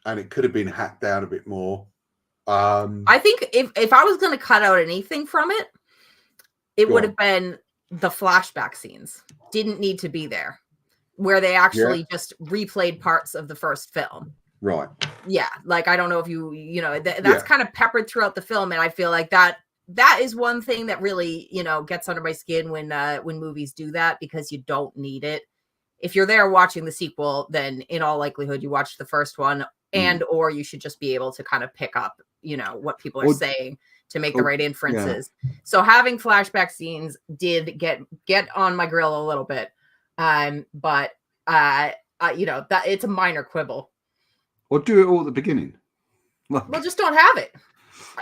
Speaker 1: it could have been hacked down a bit more.
Speaker 2: I think if I was going to cut out anything from it, it would have been the flashback scenes. Didn't need to be there, where they actually just replayed parts of the first film.
Speaker 1: Right.
Speaker 2: Yeah, like I don't know if that's kind of peppered throughout the film, and I feel like that is one thing that really gets under my skin when movies do that, because you don't need it. If you're there watching the sequel, then in all likelihood you watched the first one, and or you should just be able to kind of pick up what people are saying to make the right inferences. So having flashback scenes did get on my grill a little bit, but that it's a minor quibble.
Speaker 1: Or do it all at the beginning.
Speaker 2: Well, just don't have it.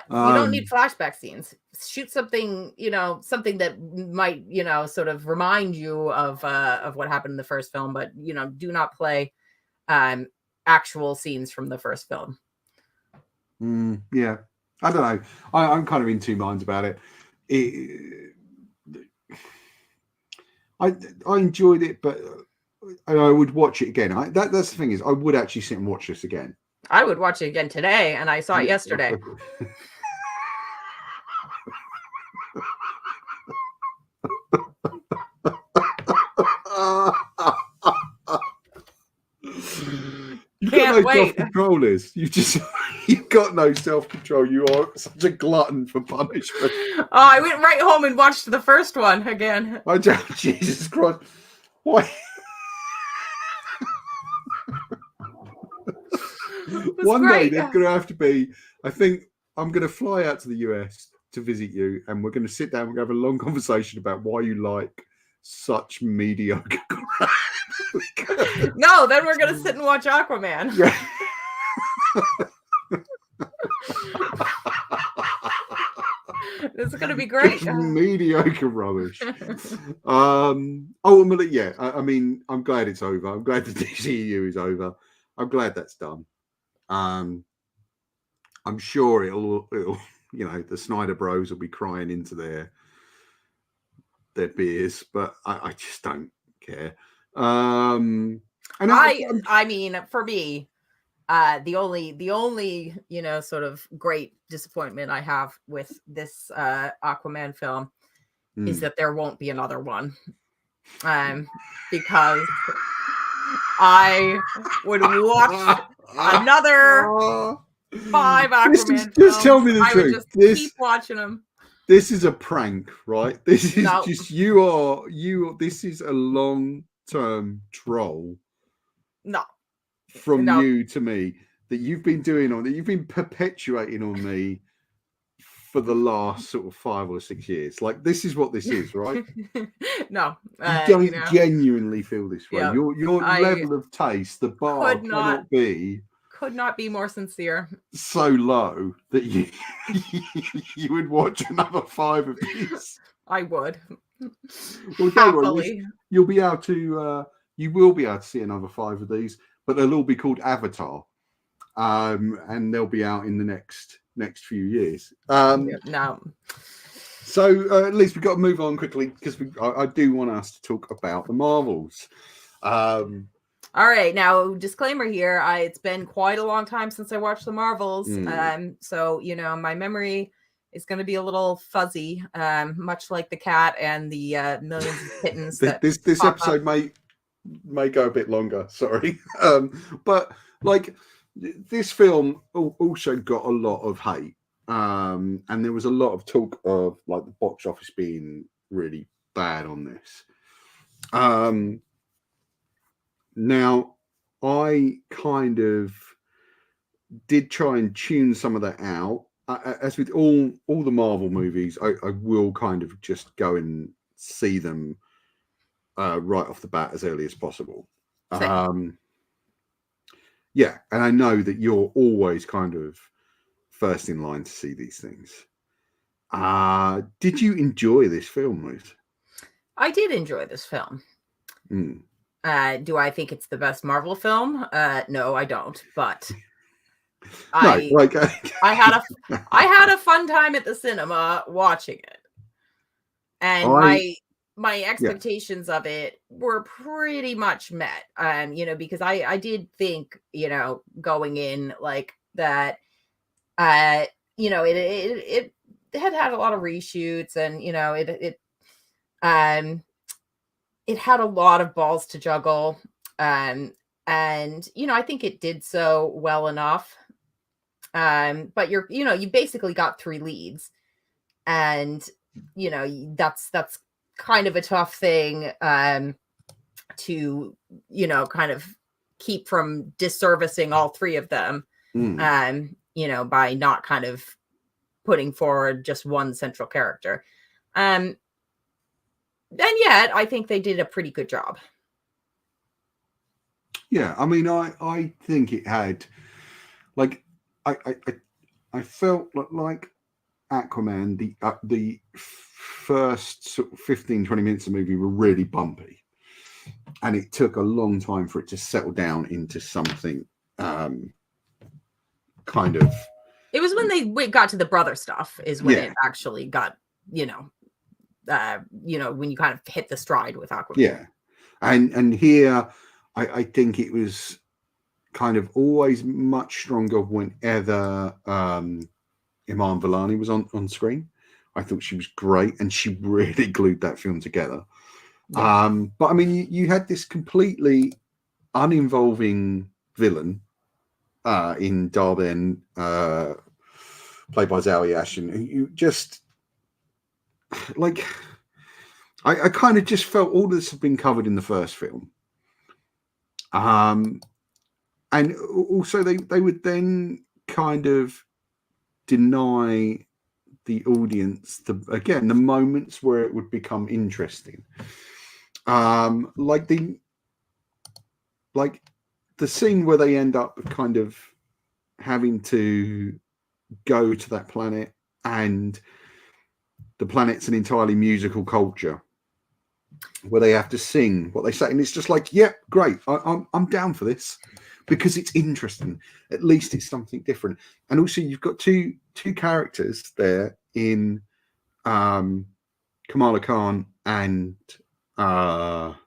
Speaker 2: You don't need flashback scenes. Shoot something, something that might, sort of remind you of what happened in the first film, but do not play actual scenes from the first film.
Speaker 1: Yeah, I don't know. I'm kind of in two minds about it. I enjoyed it, but I would watch it again. That's the thing is, I would actually sit and watch this again.
Speaker 2: I would watch it again today, and I saw it yesterday.
Speaker 1: You've got no self-control, Liz. You've got no self-control. You are such a glutton for punishment.
Speaker 2: Oh, I went right home and watched the first one again.
Speaker 1: Oh, Jesus Christ. Why? One day there's going to have to be, I think I'm going to fly out to the US to visit you, and we're going to sit down and have a long conversation about why you like such mediocre crap.
Speaker 2: No, then we're going to sit and watch Aquaman.
Speaker 1: Yeah.
Speaker 2: This is going to be great.
Speaker 1: Mediocre rubbish. Ultimately, yeah. I mean, I'm glad it's over. I'm glad the DCEU is over. I'm glad that's done. I'm sure it'll the Snyder Bros will be crying into their beers, but I just don't care. And
Speaker 2: I mean, for me, the only sort of great disappointment I have with this Aquaman film is that there won't be another one, because I would watch another 5 Aquaman films.
Speaker 1: Just tell me the truth.
Speaker 2: I would just keep watching them.
Speaker 1: This is a prank, right? This is just you. This is a long-term troll.
Speaker 2: No.
Speaker 1: From you to me that you've been you've been perpetuating on me for the last sort of 5 or 6 years. Like, this is what this is, right?
Speaker 2: No,
Speaker 1: you don't genuinely feel this way.
Speaker 2: Yeah,
Speaker 1: your level of taste, the bar
Speaker 2: could not be more sincere.
Speaker 1: So low that you you would watch another 5 of these.
Speaker 2: I would.
Speaker 1: Well, don't worry. You'll be able to. You will be able to see another 5 of these, but they'll all be called Avatar, and they'll be out in the next few years.
Speaker 2: No.
Speaker 1: So at least we've got to move on quickly, because I do want us to talk about the Marvels.
Speaker 2: All right, now disclaimer here: it's been quite a long time since I watched the Marvels, so my memory is going to be a little fuzzy, much like the cat and the millions of kittens.
Speaker 1: This episode may go a bit longer. Sorry, but like this film also got a lot of hate, and there was a lot of talk of like the box office being really bad on this. Now, I kind of did try and tune some of that out. As with all the Marvel movies, I will kind of just go and see them right off the bat as early as possible. Yeah, and I know that you're always kind of first in line to see these things. Did you enjoy this film, Ruth?
Speaker 2: I did enjoy this film. Do I think it's the best Marvel film? No, I don't. But I had a fun time at the cinema watching it, and my expectations of it were pretty much met. Because I did think, going in like that, it had a lot of reshoots, and it had a lot of balls to juggle. And I think it did so well enough. But you basically got 3 leads, and that's kind of a tough thing to kind of keep from disservicing all 3 of them. By not kind of putting forward just one central character. And yet I think they did a pretty good job.
Speaker 1: Yeah, I mean, I think it had, like, I felt like Aquaman, the first sort of 15-20 minutes of the movie were really bumpy, and it took a long time for it to settle down into something kind of.
Speaker 2: It was when they got to the brother stuff is when it actually got, when you kind of hit the stride with Aquaman.
Speaker 1: Yeah, and here I think it was kind of always much stronger whenever Iman Vellani was on screen. I thought she was great, and she really glued that film together. Yeah. But I mean, you had this completely uninvolving villain in Darben, played by Zoe Ashton, who you just like. I kind of just felt all this had been covered in the first film. And also they would then kind of deny the audience the moments where it would become interesting. Like the scene where they end up kind of having to go to that planet, and the planet's an entirely musical culture where they have to sing what they say, and it's just like, yeah, great, I'm down for this because it's interesting. At least it's something different. And also you've got two characters there in Kamala Khan and
Speaker 2: Monica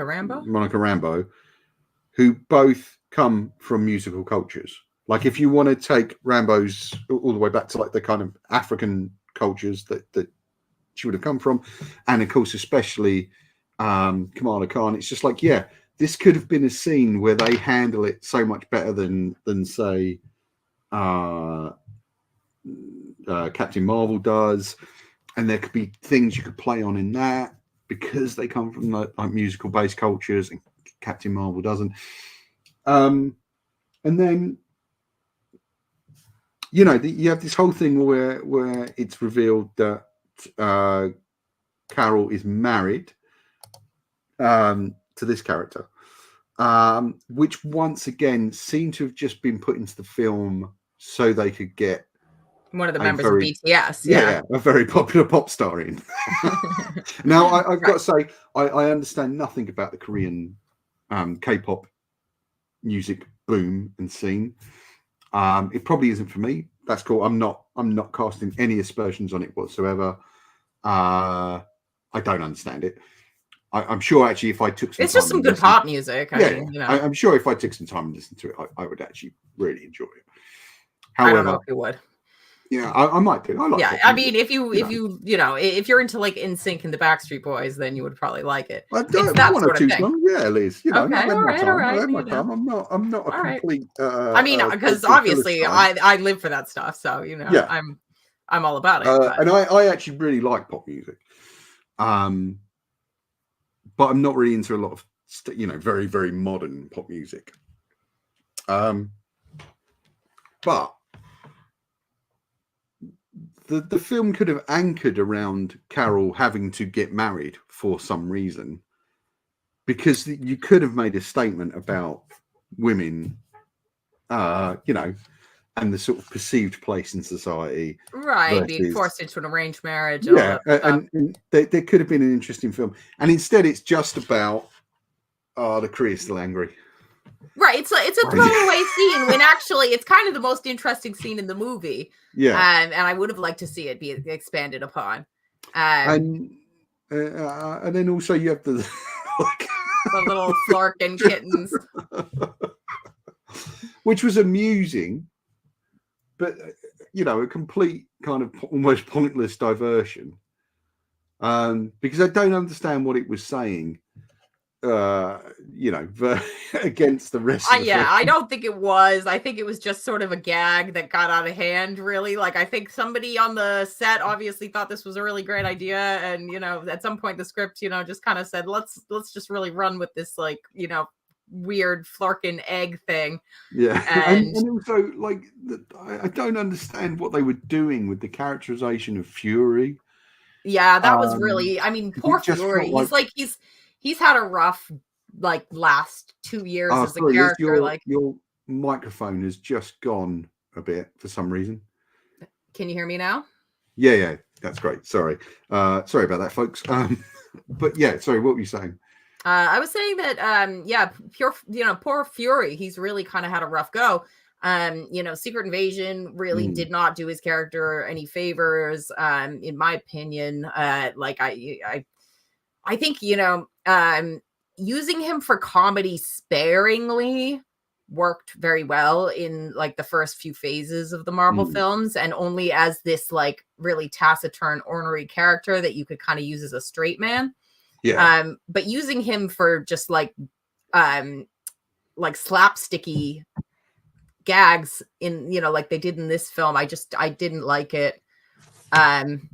Speaker 1: Rambeau, who both come from musical cultures. Like, if you want to take Rambeau's all the way back to like the kind of African cultures that she would have come from, and of course especially Kamala Khan, it's just like, yeah, this could have been a scene where they handle it so much better than say Captain Marvel does, and there could be things you could play on in that because they come from like musical based cultures, and Captain Marvel doesn't. And then you have this whole thing where it's revealed that Carol is married to this character, which once again seemed to have just been put into the film so they could get
Speaker 2: one of the members of BTS. Yeah,
Speaker 1: a very popular pop star in. Now, I've got to say, I understand nothing about the Korean K-pop music boom and scene. It probably isn't for me. That's cool. I'm not casting any aspersions on it whatsoever. I don't understand it. I'm sure actually if I took some
Speaker 2: it's just some good pop music.
Speaker 1: I'm sure if I took some time and listened to it, I would actually really enjoy it.
Speaker 2: However, I don't know if you would.
Speaker 1: Yeah, I might do. I like it.
Speaker 2: I mean, if you're into like NSYNC and the Backstreet Boys, then you would probably like it.
Speaker 1: I don't want to choose one. Yeah, Liz.
Speaker 2: Okay, all right.
Speaker 1: I'm not a complete.
Speaker 2: I mean, because obviously I live for that stuff, so I'm all about it.
Speaker 1: And I actually really like pop music, but I'm not really into a lot of very, very modern pop music. But the film could have anchored around Carol having to get married for some reason, because you could have made a statement about women, and the sort of perceived place in society,
Speaker 2: right? Being
Speaker 1: versus,
Speaker 2: forced into an arranged marriage, all
Speaker 1: yeah,
Speaker 2: that stuff.
Speaker 1: and there could have been an interesting film, and instead it's just about, the crew is still angry.
Speaker 2: Right, it's a throwaway scene when actually it's kind of the most interesting scene in the movie.
Speaker 1: Yeah,
Speaker 2: And I would have liked to see it be expanded upon.
Speaker 1: and then also you have the like,
Speaker 2: The little Flarkin kittens,
Speaker 1: which was amusing, but a complete kind of almost pointless diversion, because I don't understand what it was saying, against the rest of the film.
Speaker 2: I don't think it was. I think it was just sort of a gag that got out of hand, really. Like, I think somebody on the set obviously thought this was a really great idea, and at some point the script just kind of said, let's just really run with this, like, weird Flarkin egg thing.
Speaker 1: Yeah, and also, like, I don't understand what they were doing with the characterization of Fury.
Speaker 2: Yeah, that was really, I mean, poor
Speaker 1: it just
Speaker 2: Fury.
Speaker 1: felt like,
Speaker 2: He's had a rough, like, last 2 years as a
Speaker 1: sorry,
Speaker 2: character. Like,
Speaker 1: your microphone has just gone a bit for some reason.
Speaker 2: can you hear me now?
Speaker 1: Yeah, that's great. Sorry about that, folks. But yeah, sorry, what were you saying?
Speaker 2: I was saying that, poor Fury, he's really kind of had a rough go. Secret Invasion really did not do his character any favors, in my opinion. Like, I think, using him for comedy sparingly worked very well in, like, the first few phases of the Marvel films, and only as this, like, really taciturn, ornery character that you could kind of use as a straight man.
Speaker 1: Yeah.
Speaker 2: But using him for just like slapsticky gags in, like they did in this film, I didn't like it. And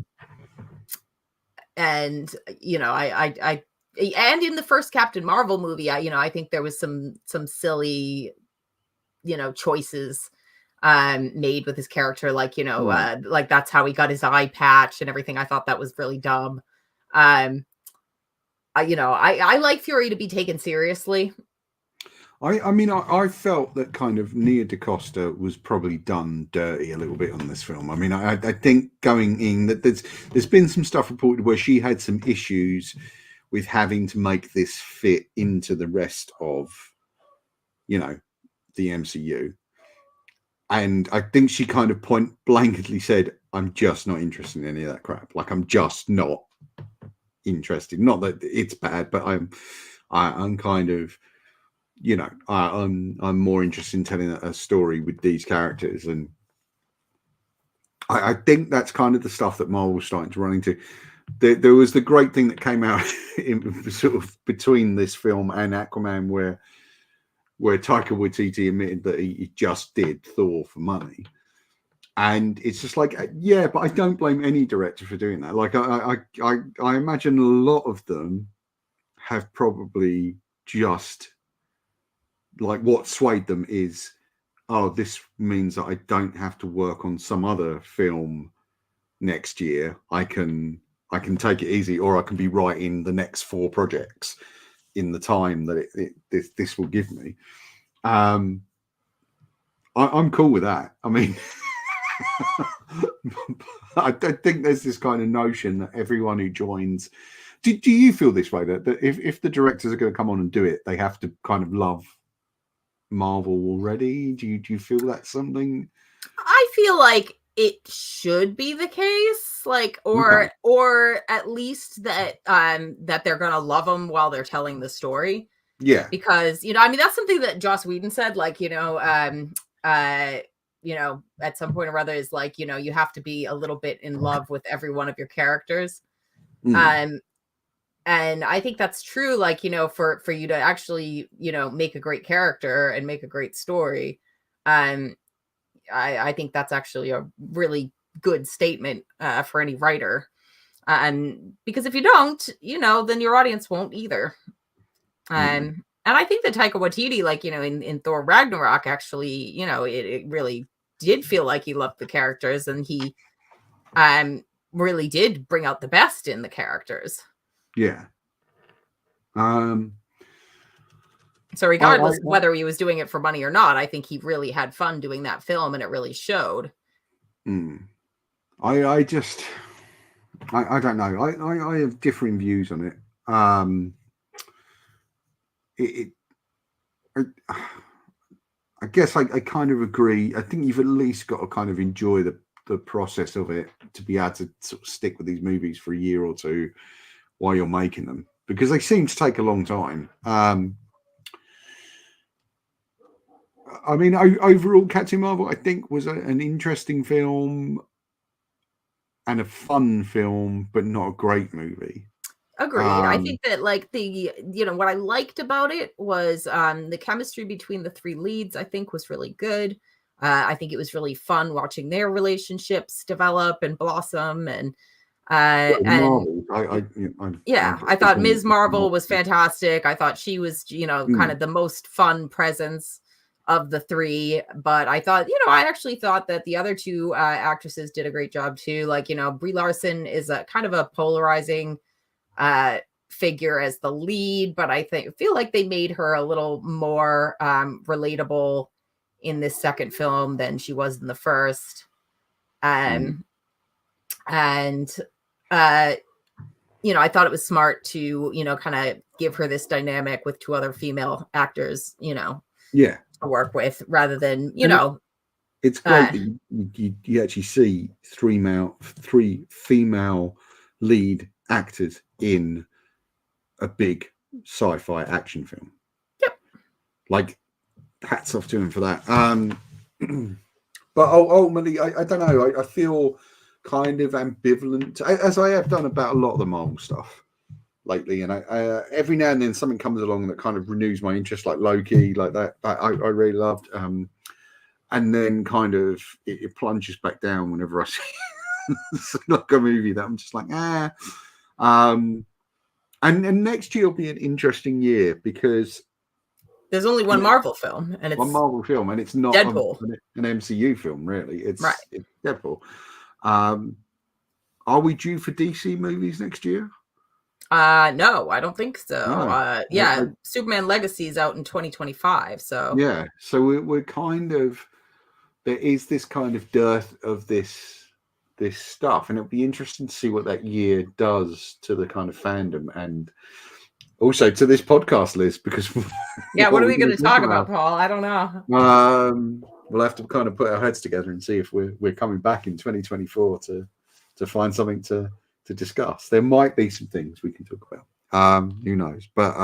Speaker 2: and in the first Captain Marvel movie, I think there was some silly, choices made with his character, like, like that's how he got his eye patch and everything. I thought that was really dumb. I like Fury to be taken seriously.
Speaker 1: I mean, I felt that kind of Nia DaCosta was probably done dirty a little bit on this film. I mean, I think going in that there's been some stuff reported where she had some issues with having to make this fit into the rest of, the MCU. And I think she kind of point blankly said, I'm just not interested in any of that crap. Like, I'm just not interested. Not that it's bad, but I'm kind of, I'm more interested in telling a story with these characters, and I think that's kind of the stuff that Marvel's starting to run into. There was the great thing that came out in sort of between this film and Aquaman, where Taika Waititi admitted that he just did Thor for money. And it's just like, yeah, but I don't blame any director for doing that. Like, I imagine a lot of them have probably just, like, what swayed them is, oh, this means that I don't have to work on some other film next year. I can take it easy, or I can be writing the next 4 projects in the time that this will give me. I'm cool with that. I mean, I don't think there's this kind of notion that everyone who joins. Do you feel this way, that if the directors are going to come on and do it, they have to kind of love Marvel already? Do you feel that's something?
Speaker 2: I feel like it should be the case, like, or at least that that they're gonna love them while they're telling the story.
Speaker 1: Yeah,
Speaker 2: because I mean, that's something that Joss Whedon said, like, at some point or other, is like, you have to be a little bit in love with every one of your characters. And I think that's true, like, for you to actually, make a great character and make a great story. I think that's actually a really good statement for any writer. And because if you don't, then your audience won't either. And I think that Taika Waititi, like, in Thor Ragnarok, actually, it really did feel like he loved the characters, and he really did bring out the best in the characters.
Speaker 1: Yeah.
Speaker 2: So regardless of whether he was doing it for money or not, I think he really had fun doing that film, and it really showed.
Speaker 1: I don't know. I have differing views on it. I guess I kind of agree. I think you've at least got to kind of enjoy the process of it to be able to sort of stick with these movies for a year or two while you're making them, because they seem to take a long time. I mean, overall, Captain Marvel, I think, was an interesting film and a fun film, but not a great movie.
Speaker 2: Agreed. I think that like what I liked about it was the chemistry between the three leads, I think, was really good. I think it was really fun watching their relationships develop and blossom. And
Speaker 1: Marvel,
Speaker 2: I thought Ms. Marvel was fantastic. I thought she was, kind of the most fun presence of the three. But I thought, I actually thought that the other two actresses did a great job too. Like, Brie Larson is a kind of a polarizing figure as the lead, but I feel like they made her a little more relatable in this second film than she was in the first. I thought it was smart to, kind of give her this dynamic with two other female actors, to work with, rather than,
Speaker 1: it's great that you actually see three female lead actors in a big sci-fi action film.
Speaker 2: Yep.
Speaker 1: Like, hats off to him for that. But ultimately, I don't know. I feel kind of ambivalent, as I have done about a lot of the Marvel stuff lately. And I every now and then something comes along that kind of renews my interest, like Loki, like that. I really loved. And then kind of it plunges back down whenever I see like a movie that I'm just like, and next year will be an interesting year because
Speaker 2: there's only one Marvel film, and it's
Speaker 1: one Marvel film, and it's not
Speaker 2: Deadpool,
Speaker 1: an MCU film, really. It's
Speaker 2: right.
Speaker 1: It's Deadpool. Are we due for DC movies next year?
Speaker 2: No, I don't think so.
Speaker 1: No.
Speaker 2: Superman Legacy is out in 2025, so
Speaker 1: yeah. So we're kind of, there is this kind of dearth of this stuff, and it'll be interesting to see what that year does to the kind of fandom and also to this podcast list, because
Speaker 2: what are we going to talk about, Paul? I don't know.
Speaker 1: We'll have to kind of put our heads together and see if we're coming back in 2024 to find something to discuss. There might be some things we can talk about. Who knows? But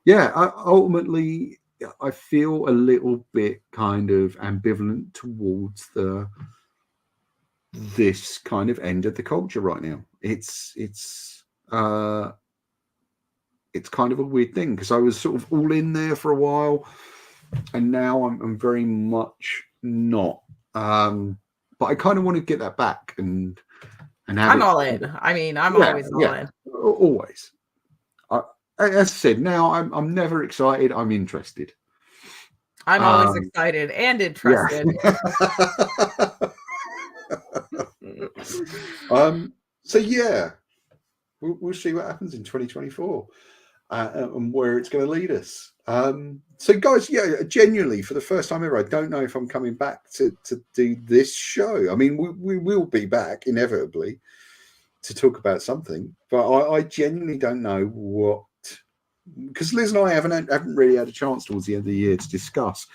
Speaker 1: ultimately I feel a little bit kind of ambivalent towards this kind of end of the culture right now. It's kind of a weird thing, because I was sort of all in there for a while, and now I'm very much not. But I kind of want to get that back and have
Speaker 2: I'm all in. I mean, I'm always all in.
Speaker 1: Always. As I said, now I'm never excited. I'm interested.
Speaker 2: I'm always excited and interested.
Speaker 1: So yeah, we'll see what happens in 2024 and where it's going to lead us. So guys, genuinely, for the first time ever, I don't know if I'm coming back to do this show. I mean, we will be back inevitably to talk about something, but I genuinely don't know what, because Liz and I haven't really had a chance towards the end of the year to discuss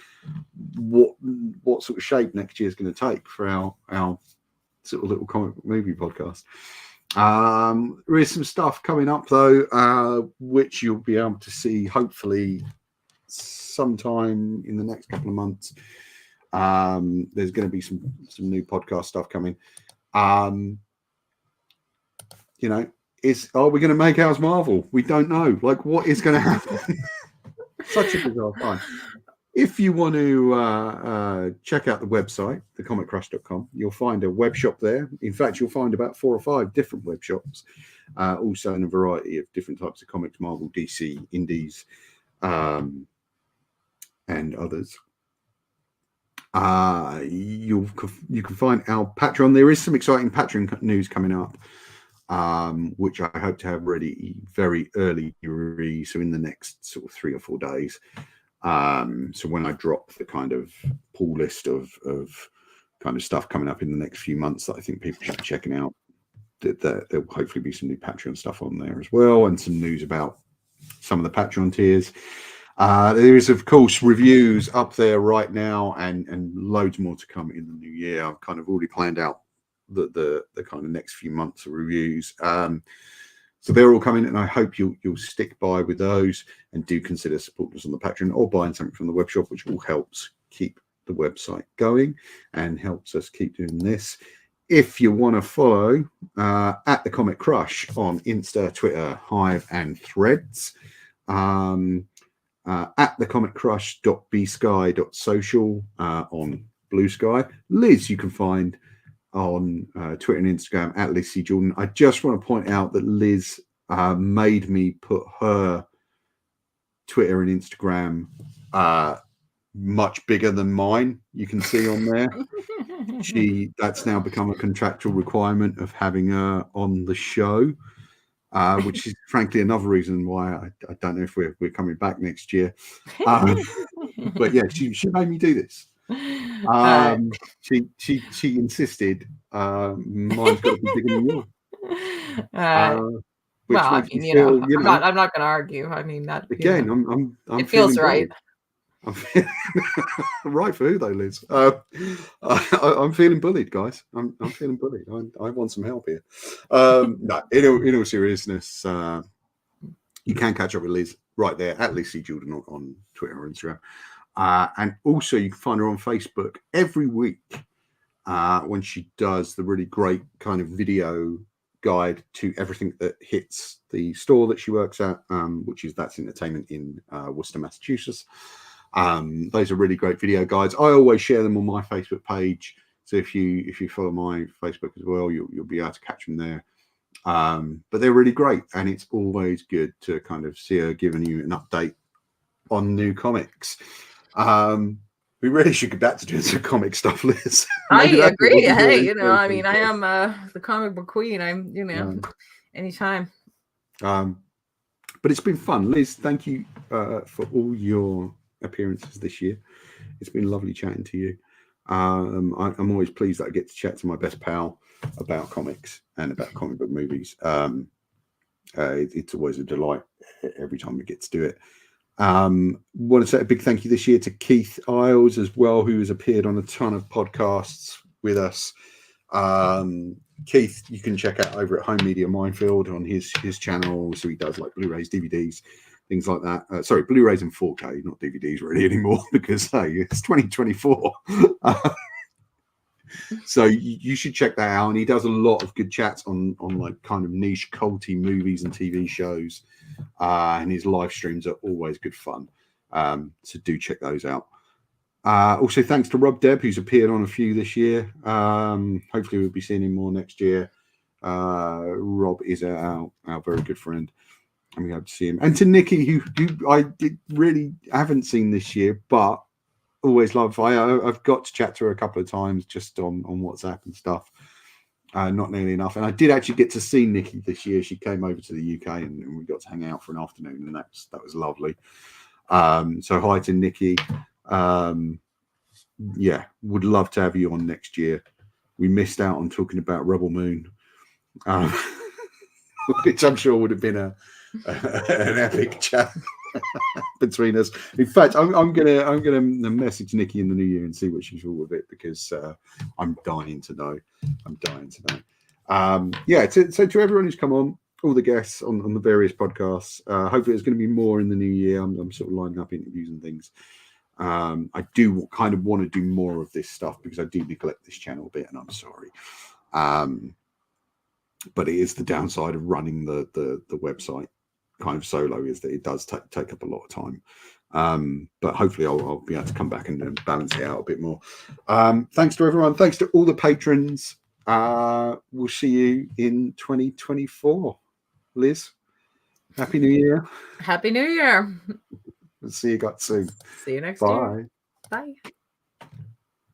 Speaker 1: what sort of shape next year is going to take for our sort of little comic book movie podcast. There is some stuff coming up though, which you'll be able to see hopefully sometime in the next couple of months. There's going to be some new podcast stuff coming. Are we going to make ours Marvel? We don't know. Like, what is going to happen? Such a bizarre time. If you want to check out the website, thecomiccrush.com, you'll find a web shop there. In fact, you'll find about 4 or 5 different web shops, also in a variety of different types of comics, Marvel, DC, Indies, and others. You can find our Patreon. There is some exciting Patreon news coming up. which I hope to have ready very early, so in the next sort of 3 or 4 days. So when I drop the kind of pull list of kind of stuff coming up in the next few months that I think people should be checking out, there'll hopefully be some new Patreon stuff on there as well, and some news about some of the Patreon tiers. There is, of course, reviews up there right now, and loads more to come in the new year. I've kind of already planned out the kind of next few months of reviews. So they're all coming, and I hope you'll stick by with those, and do consider supporting us on the Patreon or buying something from the web shop, which all helps keep the website going and helps us keep doing this. If you want to follow at the Comic Crush on Insta, Twitter, Hive, and Threads, at thecomiccrush.bsky.social on Blue Sky. Liz, you can find on Twitter and Instagram at Liz C. Jordan. I just want to point out that Liz made me put her Twitter and Instagram much bigger than mine. You can see on there. That's now become a contractual requirement of having her on the show, which is frankly another reason why I don't know if we're coming back next year. But yeah, she made me do this. She insisted mine's got to be bigger than yours.
Speaker 2: Well, I mean, I'm not going to argue. I mean, that
Speaker 1: again,
Speaker 2: I'm
Speaker 1: it
Speaker 2: feels right.
Speaker 1: I'm feeling right for who though, Liz? I'm feeling bullied, guys. I'm feeling bullied. I want some help here. No, in all seriousness, you can catch up with Liz right there at Liz C. Jordan on Twitter or Instagram. And also you can find her on Facebook every week when she does the really great kind of video guide to everything that hits the store that she works at, which is That's Entertainment in Worcester, Massachusetts. Those are really great video guides. I always share them on my Facebook page, so if you follow my Facebook as well, you'll be able to catch them there. But they're really great, and it's always good to kind of see her giving you an update on new comics. We really should get back to doing some comic stuff, Liz.
Speaker 2: I agree. Hey, I mean, I am the comic book queen. I'm, anytime. But
Speaker 1: it's been fun, Liz. Thank you for all your appearances this year. It's been lovely chatting to you. I'm always pleased that I get to chat to my best pal about comics and about comic book movies. It's always a delight every time we get to do it. Want to say a big thank you this year to Keith Isles as well, who has appeared on a ton of podcasts with us. Keith, you can check out over at Home Media Minefield on his channel. So he does like Blu-rays, DVDs, things like that. Sorry, Blu-rays and 4K, not DVDs really anymore, because hey, it's 2024. So you should check that out. And he does a lot of good chats on like kind of niche culty movies and TV shows. And his live streams are always good fun. So do check those out. Also, thanks to Rob Deb, who's appeared on a few this year. Hopefully we'll be seeing him more next year. Rob is our very good friend, and we hope to see him. And to Nikki, who I really haven't seen this year, but always love. I've got to chat to her a couple of times just on WhatsApp and stuff. Not nearly enough. And I did actually get to see Nikki this year. She came over to the UK and we got to hang out for an afternoon, and that was lovely. So hi to Nikki. Yeah, would love to have you on next year. We missed out on talking about Rebel Moon, which I'm sure would have been an epic chat between us. In fact, I'm gonna message Nikki in the new year and see what she's all of it, because I'm dying to know. Yeah. So to everyone who's come on, all the guests on the various podcasts, hopefully there's going to be more in the new year. I'm sort of lining up interviews and things. I do kind of want to do more of this stuff because I do neglect this channel a bit, and I'm sorry. But it is the downside of running the website kind of solo, is that it does take up a lot of time. But hopefully I'll be able to come back and balance it out a bit more. Thanks to everyone. Thanks to all the patrons. We'll see you in 2024. Liz, Happy New Year.
Speaker 2: Happy New Year.
Speaker 1: We'll see you guys soon.
Speaker 2: See you next
Speaker 1: Bye.
Speaker 2: year. Bye.